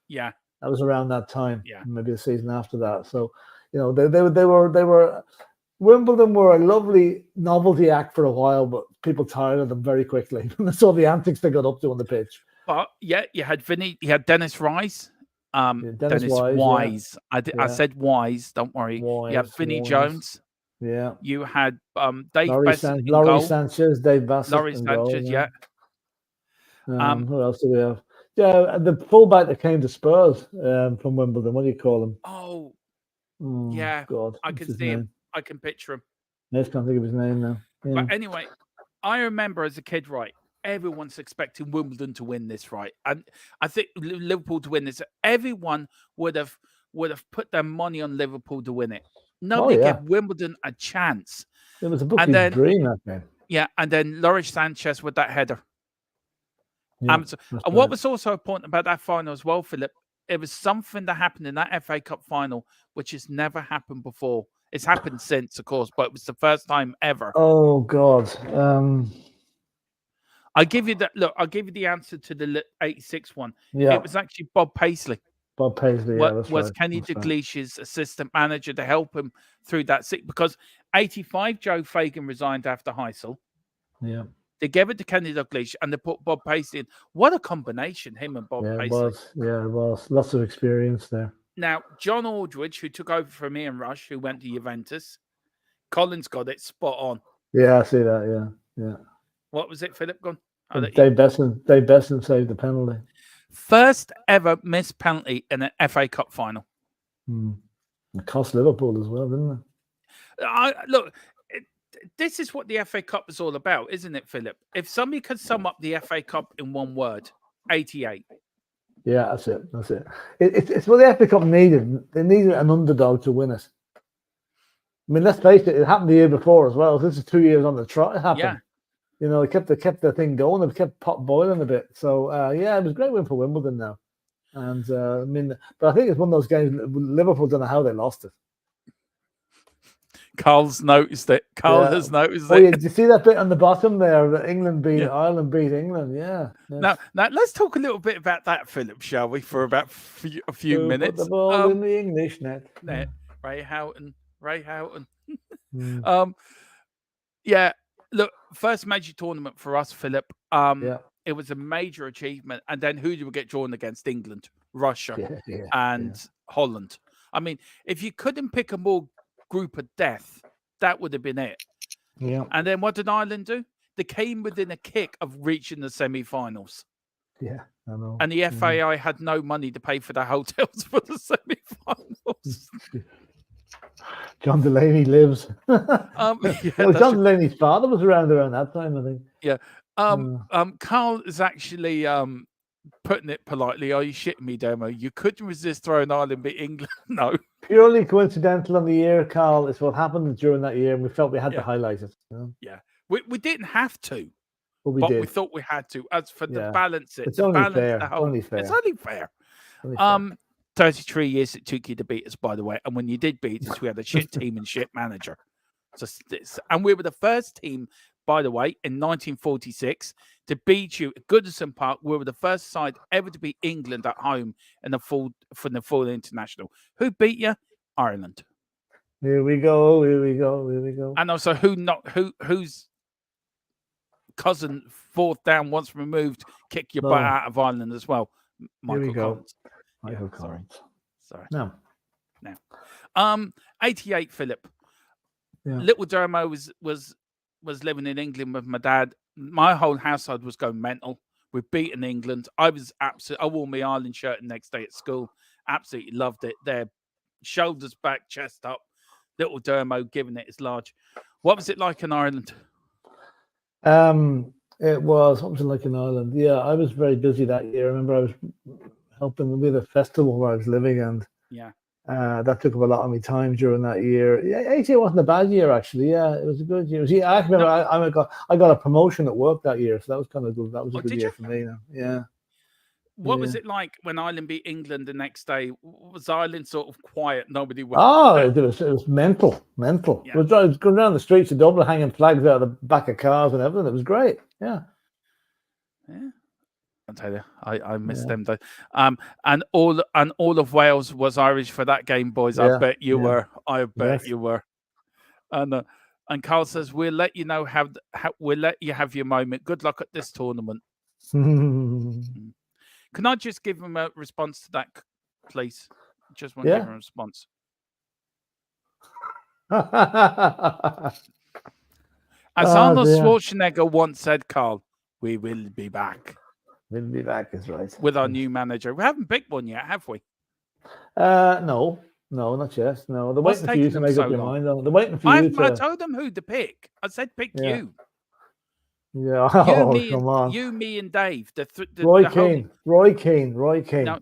Yeah, that was around that time. Yeah, maybe the season after that. So, you know, they were Wimbledon were a lovely novelty act for a while, but people tired of them very quickly. They saw the antics they got up to on the pitch. But yeah, you had Dennis Rice. Dennis Wise. Yeah. I said Wise. Don't worry. You have Vinnie Jones. Yeah, you had Dave Laurie Sanchez, Dave Bassett, Laurie Sanchez, yeah. Who else do we have? Yeah, the fullback that came to Spurs from Wimbledon. What do you call him? Oh yeah, God, I can see him. I can picture him. I just can't think of his name now. Yeah. But anyway, I remember as a kid, right? Everyone's expecting Wimbledon to win this, right? And I think Liverpool to win this. Everyone would have put their money on Liverpool to win it. Nobody gave Wimbledon a chance. It was a bookie's dream, that game. Yeah, and then Laurie Sanchez with that header. Yeah, and what was also important about that final as well, Philip, it was something that happened in that FA Cup final which has never happened before. It's happened since, of course, but it was the first time ever. Oh God! I give you that. Look, I'll give you the answer to the 86 one. Yeah, it was actually Bob Paisley. Bob Paisley, was Kenny Dalglish's assistant manager to help him through that because 85 Joe Fagan resigned after Heysel. Yeah, they gave it to Kenny Dalglish and they put Bob Paisley in. What a combination, him and Bob Paisley. It was lots of experience there. Now John Aldridge, who took over from Ian Rush, who went to Juventus, Collins got it spot on. Yeah, I see that. Yeah. What was it, Philip? Gone. Dave Besson saved the penalty. First ever missed penalty in an FA Cup final. It cost Liverpool as well, didn't it? Look, this is what the FA Cup is all about, isn't it, Philip? If somebody could sum up the FA Cup in one word, 88. Yeah, that's it. It's what the FA Cup needed. They needed an underdog to win it. I mean, let's face it, it happened the year before as well. This is 2 years on the trot. It happened. Yeah. You know, it kept the thing going. It kept pot boiling a bit. So it was a great win for Wimbledon now. And I mean, but I think it's one of those games. Liverpool don't know how they lost it. Carl's noticed it. Carl has noticed it. Yeah, did you see that bit on the bottom there? That Ireland beat England. Yeah. Now let's talk a little bit about that, Philip, shall we? For about a few minutes. Put the ball in the English net. Ray Houghton. Yeah. Look, first major tournament for us, Philip. It was a major achievement. And then who did we get drawn against? England, Russia, and Holland. I mean, if you couldn't pick a more group of death, that would have been it. Yeah. And then what did Ireland do? They came within a kick of reaching the semi-finals. Yeah, I know. And the FAI had no money to pay for the hotels for the semi-finals. John Delaney lives. John Delaney's father was around that time, I think. Yeah. Carl is actually putting it politely. Are you shitting me, Demo? You couldn't resist throwing Ireland beat England. No. Purely coincidental on the year, Carl. It's what happened during that year, and we felt we had to highlight it. You know? Yeah. We didn't have to. But we thought we had to. As for the balance, it's only fair. It's only fair. 33 years it took you to beat us, by the way. And when you did beat us, we had a shit team and shit manager. And we were the first team by the way, in 1946 to beat you at Goodison Park. We were the first side ever to beat England at home in the full international. Who beat you? Ireland. Here we go. Here we go. Here we go. And also, whose cousin, fourth down, once removed, kick your butt out of Ireland as well? Michael Collins. Michael Collins. Sorry. No. 88, Philip. Yeah. Little Dermo was living in England with my dad. My whole household was going mental. We've beaten England. I wore my Ireland shirt the next day at school. Absolutely loved it. Their shoulders back, chest up. Little Dermo giving it his large. What was it like in Ireland? It was something like in Ireland. Yeah, I was very busy that year. I remember I was helping with a festival where I was living, and that took up a lot of my time during that year. Yeah, 88 wasn't a bad year actually. Yeah, it was a good year. I remember I got a promotion at work that year, so that was kind of good. That was a good year for me. Yeah. What was it like when Ireland beat England the next day? Was Ireland sort of quiet? Nobody was. Oh, it was mental. Yeah. We was going around the streets of Dublin, hanging flags out of the back of cars and everything. It was great. Yeah. I'll tell you, I missed them though. And all of Wales was Irish for that game, boys. I bet you were. I bet you were. And Carl says we'll let you know we'll let you have your moment. Good luck at this tournament. Can I just give him a response to that, please? Just want to give him a response. As Arnold Schwarzenegger once said, Carl, we will be back. We'll be back, is right. With our new manager. We haven't picked one yet, have we? No, not yet. No, they're waiting for you to make up your mind on it. They're waiting for you to... I told them who to pick. I said pick you. Yeah, come on. You, me, and Dave. Roy Keane. No,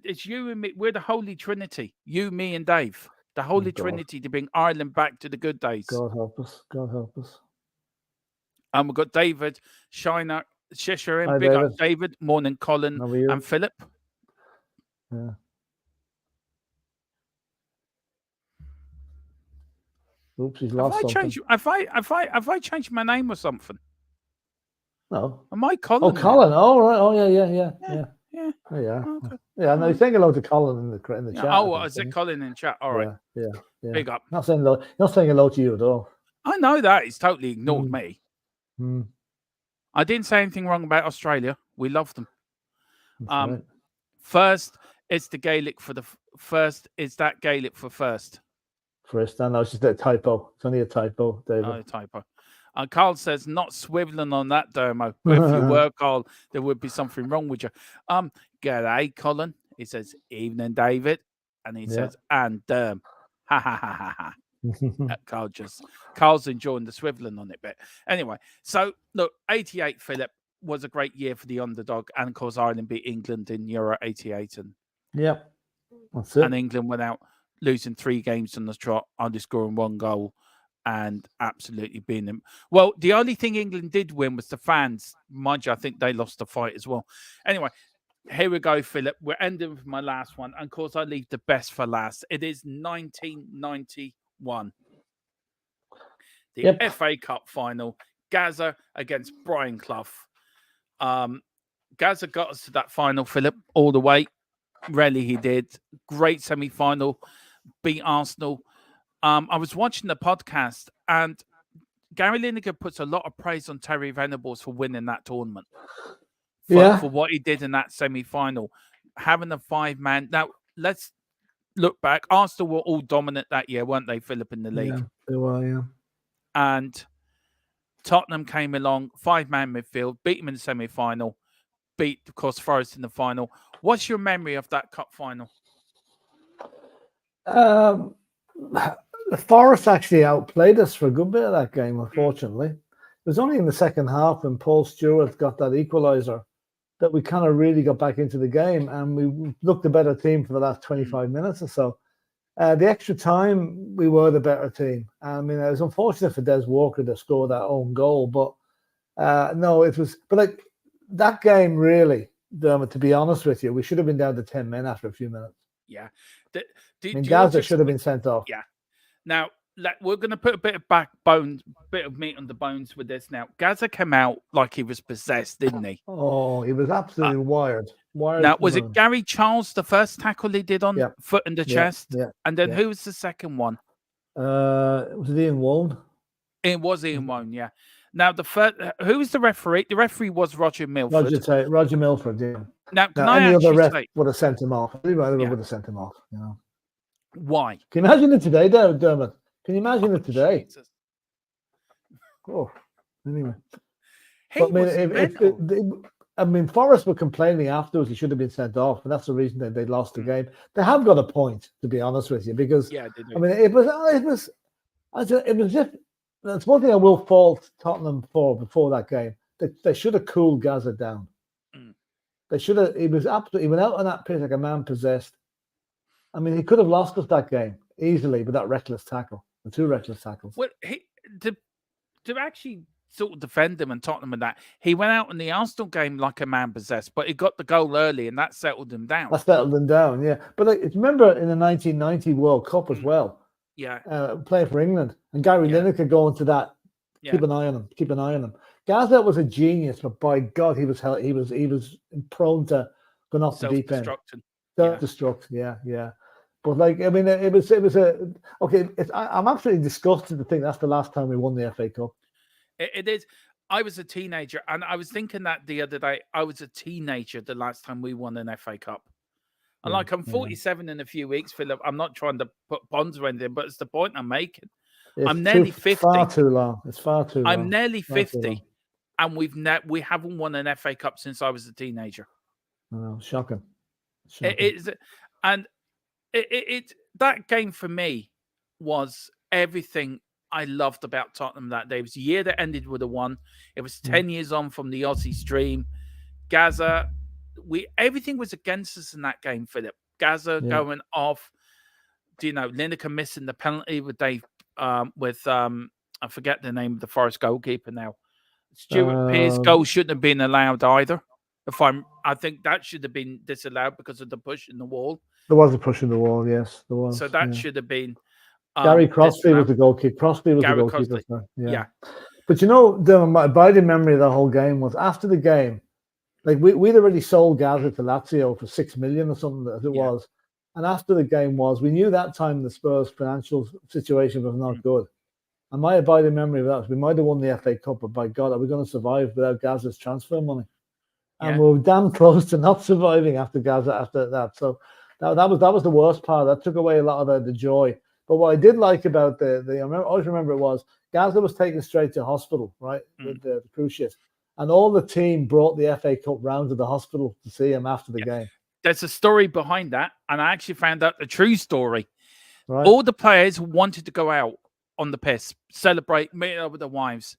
it's you and me. We're the Holy Trinity. You, me, and Dave. The Holy Trinity to bring Ireland back to the good days. God help us. And we've got David Shiner, Cheshire in. Big up David. Morning, Colin and Philip. Yeah. Oops, he's lost something. Have I changed my name or something? No. Am I Colin? Oh, Colin. Oh, right. Oh, yeah. Oh, yeah. Okay. Yeah, no, he's saying hello to Colin in the chat. Oh, is it Colin in chat? All right. Yeah. Big up. Not saying hello to you at all. I know that. He's totally ignored me. I didn't say anything wrong about Australia. We love them. Right. First, it's the Gaelic for the first. Is that Gaelic for first? First, no, it's just a typo. It's only a typo, David. Oh, a typo. Carl says, not swiveling on that, Dermo. If you were, Carl, there would be something wrong with you. G'day, Colin. He says, evening, David. And he says, and Derm. Ha, ha, ha, ha, ha. Carl's enjoying the swiveling on it bit. Anyway, so, look, 88, Philip, was a great year for the underdog. And, of course, Ireland beat England in Euro 88. And, that's it. And England went out losing 3 games on the trot, only scoring 1 goal. And absolutely being them. Well, the only thing England did win was the fans. Mind you, I think they lost the fight as well. Anyway, here we go, Philip. We're ending with my last one. And of course, I leave the best for last. It is 1991. The FA Cup final. Gaza against Brian Clough. Gaza got us to that final, Philip, all the way. Really, he did. Great semi-final. Beat Arsenal. I was watching the podcast, and Gary Lineker puts a lot of praise on Terry Venables for winning that tournament. For what he did in that semi-final. Having a 5-man. Now, let's look back. Arsenal were all dominant that year, weren't they, Philip, in the league? Yeah, they were, yeah. And Tottenham came along, 5-man midfield, beat him in the semi-final, beat, of course, Forest in the final. What's your memory of that cup final? The Forest actually outplayed us for a good bit of that game, unfortunately. It was only in the second half when Paul Stewart got that equaliser that we kind of really got back into the game, and we looked a better team for the last 25 minutes or so. The extra time, we were the better team. I mean, it was unfortunate for Des Walker to score that own goal, but no, it was... But like, that game really, Dermot, to be honest with you, we should have been down to 10 men after a few minutes. Yeah. Gaza should have been sent off. Yeah. Now, we're going to put a bit of backbone, bit of meat on the bones with this now. Gaza came out like he was possessed, didn't he? Oh, he was absolutely wired. Now, was it Gary Charles, the first tackle he did on foot and the chest? Yeah. And then who was the second one? Was it Ian Wone? It was Ian Wone, yeah. Now, who was the referee? The referee was Roger Milford. Roger Milford, yeah. Now, any other ref would have sent him off. Anybody would have sent him off, you know. Why? Can you imagine it today, Dermot? Can you imagine it today? Jesus. Oh, anyway. I mean, Forrest were complaining afterwards he should have been sent off, and that's the reason that they lost the game. They have got a point, to be honest with you, because they do. I mean, it was just. That's one thing I will fault Tottenham for before that game. They should have cooled Gaza down. They should have. He went out on that pitch like a man possessed. I mean, he could have lost us that game easily with that reckless tackle, the 2 reckless tackles. Well, to actually sort of defend him and Tottenham and that, he went out in the Arsenal game like a man possessed, but he got the goal early and that settled him down. That settled him down, yeah. But remember in the 1990 World Cup as well, playing for England, and Gary Lineker going to that. Keep an eye on him. Gaza was a genius, but by God, he was prone to going off the deep end. Self-destruct, yeah. But I mean, it was okay. I'm absolutely disgusted to think that's the last time we won the FA Cup. It is. I was a teenager, and I was thinking that the other day. I was a teenager the last time we won an FA Cup. And I'm 47 in a few weeks, Philip. I'm not trying to put bonds or anything, but it's the point I'm making. I'm nearly 50. Far too long. It's far too long. I'm nearly 50, and we haven't won an FA Cup since I was a teenager. Oh, shocking. It is, and that game for me was everything I loved about Tottenham that day. It was a year that ended with a 1. It was 10 years on from the Aussie stream. Gaza. Everything was against us in that game, Philip. Gaza going off, Lineker missing the penalty with Dave, I forget the name of the Forest goalkeeper now. Stuart Pearce goal shouldn't have been allowed either. I think that should have been disallowed because of the push in the wall. There was a push in the wall, yes, there was. So that should have been. Gary Crosby was the goalkeeper. Crosby was the goalkeeper. Yeah. But my abiding memory of the whole game was after the game. Like we'd already sold Gaza to Lazio for 6 million or something as it was, and after the game we knew that time the Spurs' financial situation was not good, and my abiding memory of that was we might have won the FA Cup, but by God, are we going to survive without Gaza's transfer money? And we were damn close to not surviving after Gaza after that. So that was the worst part. That took away a lot of the joy. But what I did like about I always remember it was Gaza was taken straight to hospital, right, with the cruise ship. And all the team brought the FA Cup round to the hospital to see him after the game. There's a story behind that, and I actually found out the true story. Right. All the players wanted to go out on the piss, celebrate, meet up with their wives.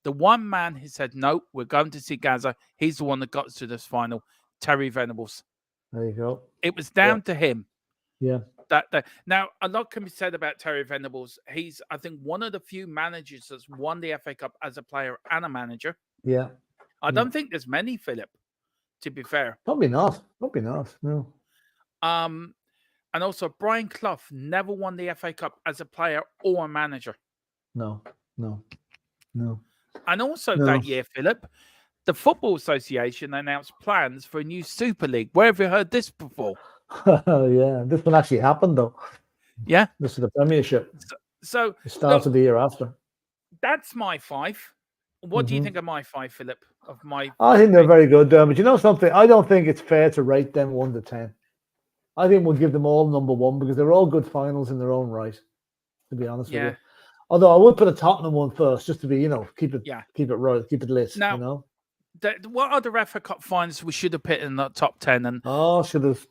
The one man who said, no, we're going to see Gaza, he's the one that got us to this final, Terry Venables. There you go. It was down to him. Yeah. Now, a lot can be said about Terry Venables. He's, I think, one of the few managers that's won the FA Cup as a player and a manager. Yeah. I don't think there's many, Philip, to be fair. Probably not. No. And also, Brian Clough never won the FA Cup as a player or a manager. No. And also that year, Philip, the Football Association announced plans for a new Super League. Where have you heard this before? Yeah, this one actually happened, though. Yeah? This is the Premiership. So it started the year after. That's my 5. What do you think of my 5, Philip? I think they're very good, but you know something? I don't think it's fair to rate them 1 to 10. I think we'll give them all number 1 because they're all good finals in their own right, to be honest with you. Although I would put a Tottenham one first, just to be, keep it right, keep it lit. Now, what other FA Cup finals we should have put in the top 10? And there's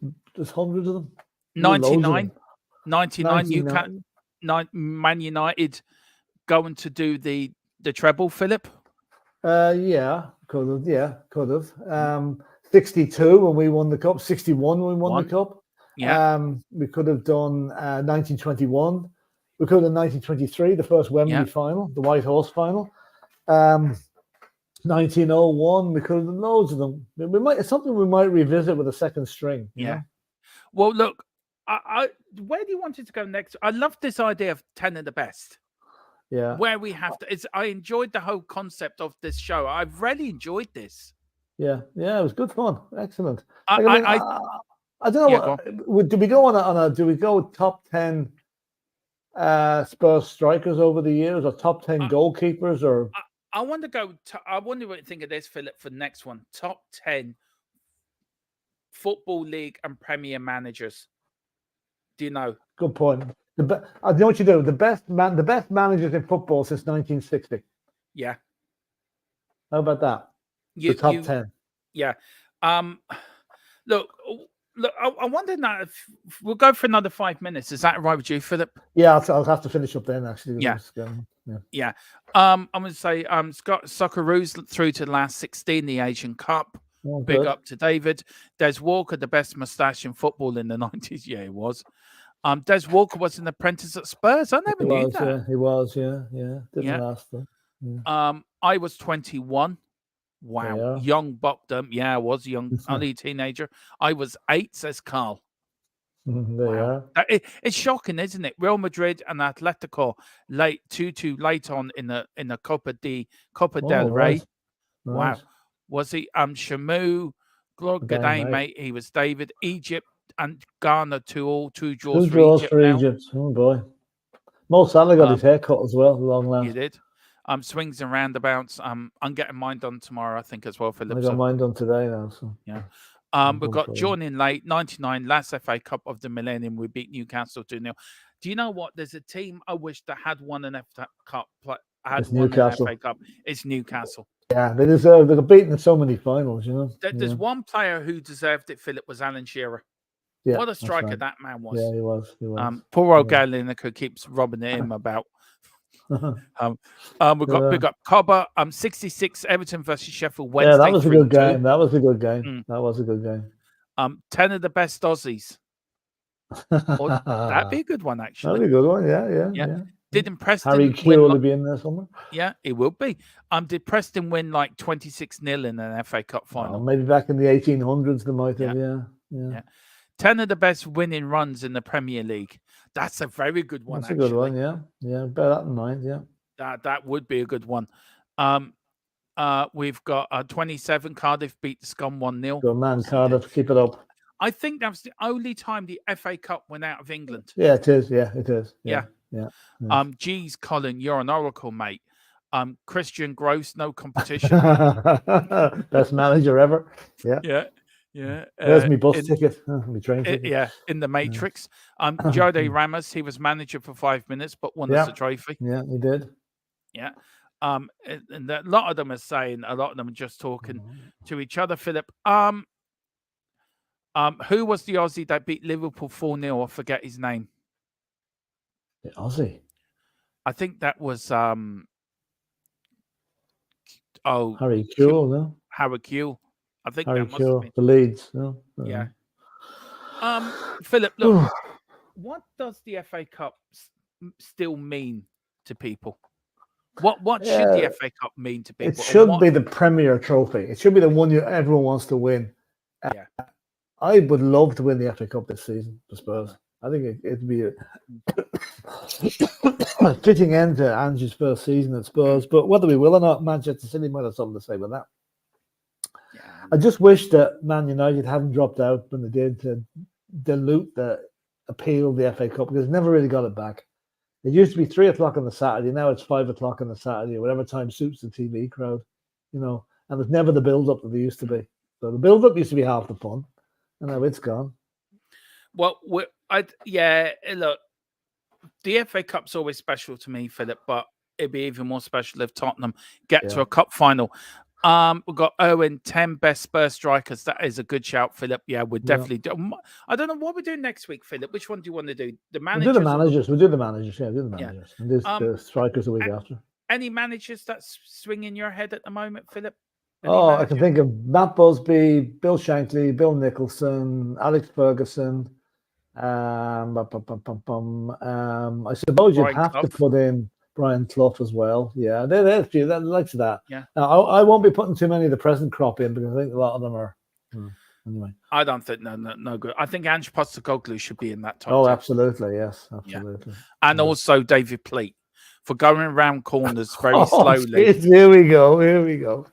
hundreds of them. 99, Man United going to do the treble, Philip. Could have. 62 when we won the cup. 61 when we won the cup. Yeah. We could have done 1921. We could have done 1923, the first Wembley final, the White Horse final. 1901, we could have done loads of them. It's something we might revisit with a second string. Yeah. Well, look, where do you want it to go next? I love this idea of 10 of the best. Yeah. Where we have to. I enjoyed the whole concept of this show. I've really enjoyed this. Yeah. Yeah. It was good fun. Excellent. I don't know. Do we go on a? Do we go top 10 Spurs strikers over the years, or top 10 goalkeepers, or? I want to go. I wonder what you think of this, Philip, for the next one. Top 10 Football League and Premier managers. Do you know? Good point. I know what you do. The best managers in football since 1960. Yeah. How about that? The top 10. Yeah. Look. I wonder now if we'll go for another 5 minutes. Is that all right with you, Philip? Yeah, I'll have to finish up then. Actually. Yeah. I'm going to say Scott Socceroos through to the last 16, the Asian Cup. Oh, big up to David. Des Walker, the best moustache in football in the 90s. Yeah, he was. Des Walker was an apprentice at Spurs. I never knew that. Yeah, he was. Yeah. Didn't last though. Yeah. I was 21. Wow. Yeah. Young buckdom. Yeah, I was young, only teenager. I was 8, says Carl. Wow. It's shocking, isn't it? Real Madrid and Atletico late 2-2 late on in the Copa del Rey. Right. Wow. Was he Shamu? Good day, mate. He was David. Egypt and Ghana 2-2 draws. 2 draws for Egypt. Oh boy. Mo Salah got his hair cut as well, long last. He did. Swings and roundabouts. I'm getting mine done tomorrow, I think, as well, Philip. I got mine done today now. So yeah. We've got John in late 99, last FA Cup of the millennium. We beat Newcastle 2-0. Do you know what? There's a team I wish that had won an FA Cup. It's Newcastle. FA Cup. It's Newcastle. Yeah, they deserve. They got beaten in so many finals. You know. There's one player who deserved it. Philip, was Alan Shearer. Yeah, what a striker that man was. Yeah, he was. Poor old Gary Lineker keeps robbing him about. We've got big up Cobber. 66 Everton versus Sheffield Wednesday. Yeah, that was a good game. That was a good game. That was a good game. 10 of the best Aussies. That'd be a good one, actually. That'd be a good one. Yeah. Didn't Preston Harry Kewell will be in there somewhere? Yeah, it will be. Did Preston win like 26-0 in an FA Cup final? Maybe back in the 1800s they might have. Yeah. 10 of the best winning runs in the Premier League. That's a very good one. That's a good one. Yeah. Bear that in mind. Yeah. That would be a good one. We've got 27. Cardiff beat Scum 1-0. Good man, Cardiff. Keep it up. I think that's the only time the FA Cup went out of England. Yeah, it is. Yeah, it is. Yeah. Geez, Colin, you're an oracle, mate. Christian Gross, no competition. Best manager ever. Yeah. There's my bus ticket. My train ticket. Yeah, in the Matrix. Jode Ramos, he was manager for 5 minutes, but won us a trophy. Yeah, he did. Yeah. And a lot of them are saying, a lot of them are just talking to each other. Philip, who was the Aussie that beat Liverpool 4-0? I forget his name. The Aussie. I think that was Harry Kewell, no? Harry Kewell. I think Harry that must have been. The Leeds, no? Yeah. Philip, look, what does the FA Cup still mean to people? What should the FA Cup mean to people? It should be the Premier Trophy. It should be the one everyone wants to win. Yeah. I would love to win the FA Cup this season, I suppose. I think it'd be a fitting end to Ange's first season at Spurs. But whether we will or not, Manchester City might have something to say with that. Yeah. I just wish that Man United hadn't dropped out when they did to dilute the appeal of the FA Cup, because they never really got it back. It used to be 3 o'clock on the Saturday. Now it's 5 o'clock on the Saturday, or whatever time suits the TV crowd, and there's never the build-up that there used to be. So the build-up used to be half the fun, and now it's gone. Well, look, the FA Cup's always special to me, Philip, but it'd be even more special if Tottenham get to a cup final. We've got Owen, 10 best Spurs strikers. That is a good shout, Philip. Yeah, we're definitely doing. I don't know what we're doing next week, Philip. Which one do you want to do? The managers? We'll do the managers. We'll do the managers. Yeah, we'll do the managers. And there's the strikers the week after. Any managers that's swinging your head at the moment, Philip? I can think of Matt Busby, Bill Shankly, Bill Nicholson, Alex Ferguson. I suppose you'd have to put in Brian Clough as well. Yeah, there's a few that likes that. Yeah. Now, I won't be putting too many of the present crop in, because I think a lot of them are. Anyway, I don't think no good. I think Ange Postecoglou should be in that top. Oh, 10. absolutely, yes, absolutely. And yeah. also David Pleat for going around corners very slowly. Here we go. Here we go.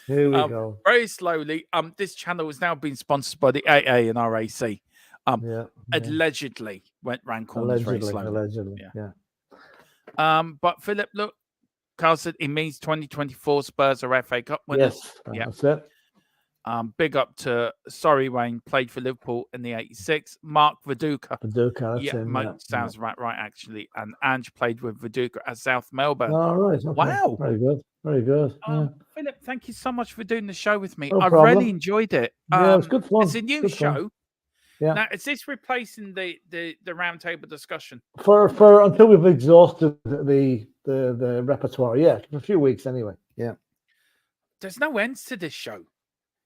Here we go. Very slowly. This channel is now being sponsored by the AA and RAC. Allegedly went round corners very slowly. Allegedly, yeah. But Philip, look, Carl said it means 2024 Spurs are FA Cup winners. Yes, that's it. Big up to Wayne, played for Liverpool in the 86. Mark Viduka. That's him, sounds right, actually. And Ange played with Viduka at South Melbourne. All right. Okay. Wow. Very good. Very good. Philip, thank you so much for doing the show with me. No I problem. really enjoyed it. Yeah, it was good fun. It's a new show. Fun. Yeah. Now, is this replacing the roundtable discussion? For until we've exhausted the repertoire, for a few weeks anyway. Yeah. There's no ends to this show.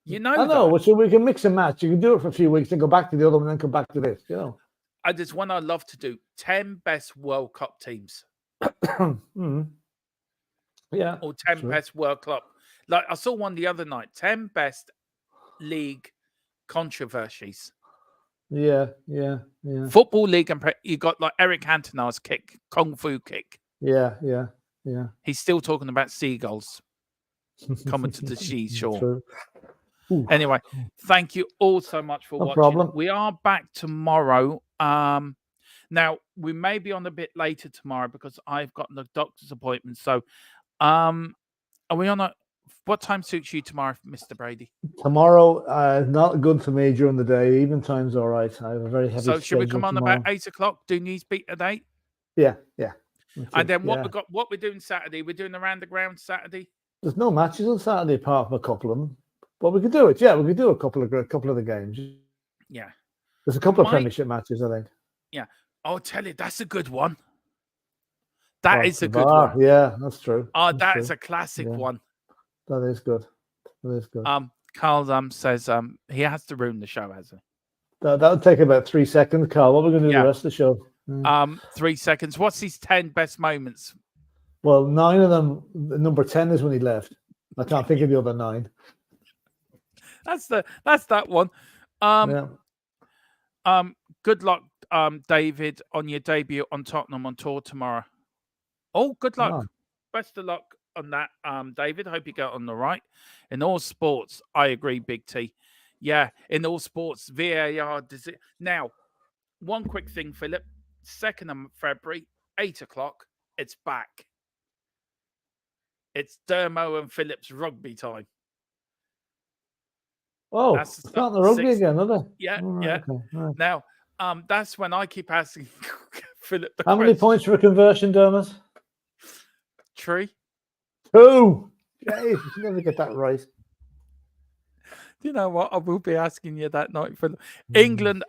You know, I know. So we can mix and match. You can do it for a few weeks and go back to the other one, and then come back to this. You know. There's one I love to do: 10 best World Cup teams. Yeah. Or 10 best World Cup. Like I saw one the other night: 10 best league controversies. Yeah. Football league, and you got like Eric Cantona's kick, Kung Fu kick. Yeah. He's still talking about seagulls coming to the seashore. True. Anyway, thank you all so much for watching. Problem. We are back tomorrow. Now we may be on a bit later tomorrow because I've got the doctor's appointment. So, are we on what time suits you tomorrow, Mr. Brady? Tomorrow, not good for me during the day. Even time's all right. I have a very heavy. So should we come on tomorrow. about 8 o'clock? Do news beat at 8? Yeah. And then what we're doing Saturday? We're doing around the ground Saturday. There's no matches on Saturday apart from a couple of them, but we could do it. Yeah, we could do a couple of the games. Yeah, there's a couple of Premiership matches, I think. Yeah, I'll tell you, that's a good one. That is a good one. Yeah, that's true. That is a classic one. That is good. Carl says he has to ruin the show, has he? That would take about 3 seconds, Carl. What are we going to do the rest of the show? 3 seconds. What's his 10 best moments? Well, 9 of them. Number 10 is when he left. I can't think of the other 9. That's that one. Good luck, David, on your debut on Tottenham on tour tomorrow. Oh, good luck. Oh. Best of luck on that, David. Hope you get on the right. In all sports, I agree, Big T. Yeah, in all sports, VAR does it. Now, one quick thing, Philip. 2nd of February, 8 o'clock, it's back. It's Dermo and Phillips rugby time. Oh, it's not the rugby again, are they? Yeah, right, yeah. Okay. Right. Now, that's when I keep asking Philip the How many points for a conversion, Dermot? 3. 2. Jeez, you should never get that right. You know what? I will be asking you that night. For England,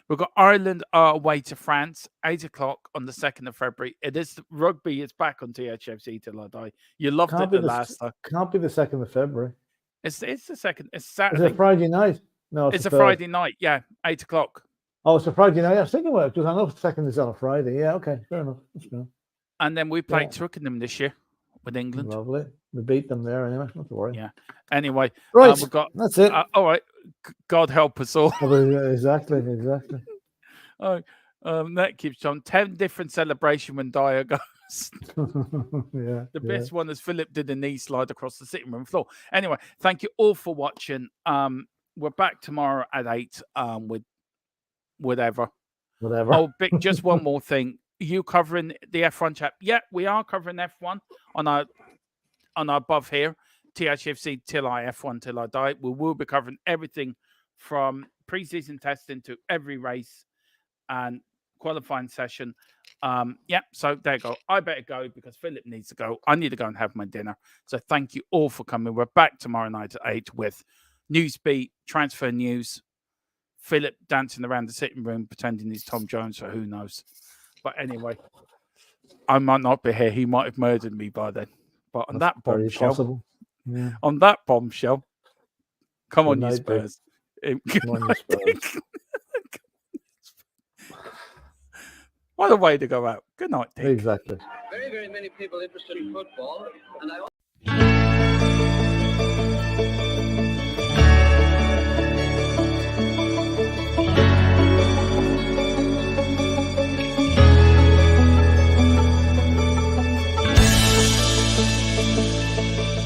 we've got Ireland away to France, 8 o'clock on the 2nd of February. It is rugby. It's back on THFC till I die. You loved it the last time. Can't be the 2nd of February. It's the 2nd. It's Saturday. Is it Friday night? No, it's a Friday night. Yeah, 8 o'clock. Oh, it's a Friday night. I was thinking about it because I know the 2nd is on a Friday. Yeah, okay, fair enough. That's fair. And then we played Twickenham this year with England. Lovely. We beat them there anyway. Not to worry. Yeah. Anyway, right. We've got that's it. All right. God help us all. Exactly. Oh, that keeps on 10 different celebration when Dyer goes. The best one is Philip did a knee slide across the sitting room floor. Anyway, thank you all for watching. We're back tomorrow at 8 with whatever. Oh, just one more thing. You covering the F1 chat? Yeah, we are covering F1 on our above here. THFC till I F1 till I die. We will be covering everything from pre-season testing to every race and qualifying session. So there you go. I better go because Philip needs to go. I need to go and have my dinner. So thank you all for coming. We're back tomorrow night at 8 with Newsbeat, transfer news, Philip dancing around the sitting room pretending he's Tom Jones, so who knows. But anyway, I might not be here. He might have murdered me by then. But on that bombshell, on that bombshell, come on, you Spurs. What a way to go out. Good night, Dick. Exactly. Very, very many people interested in football, and I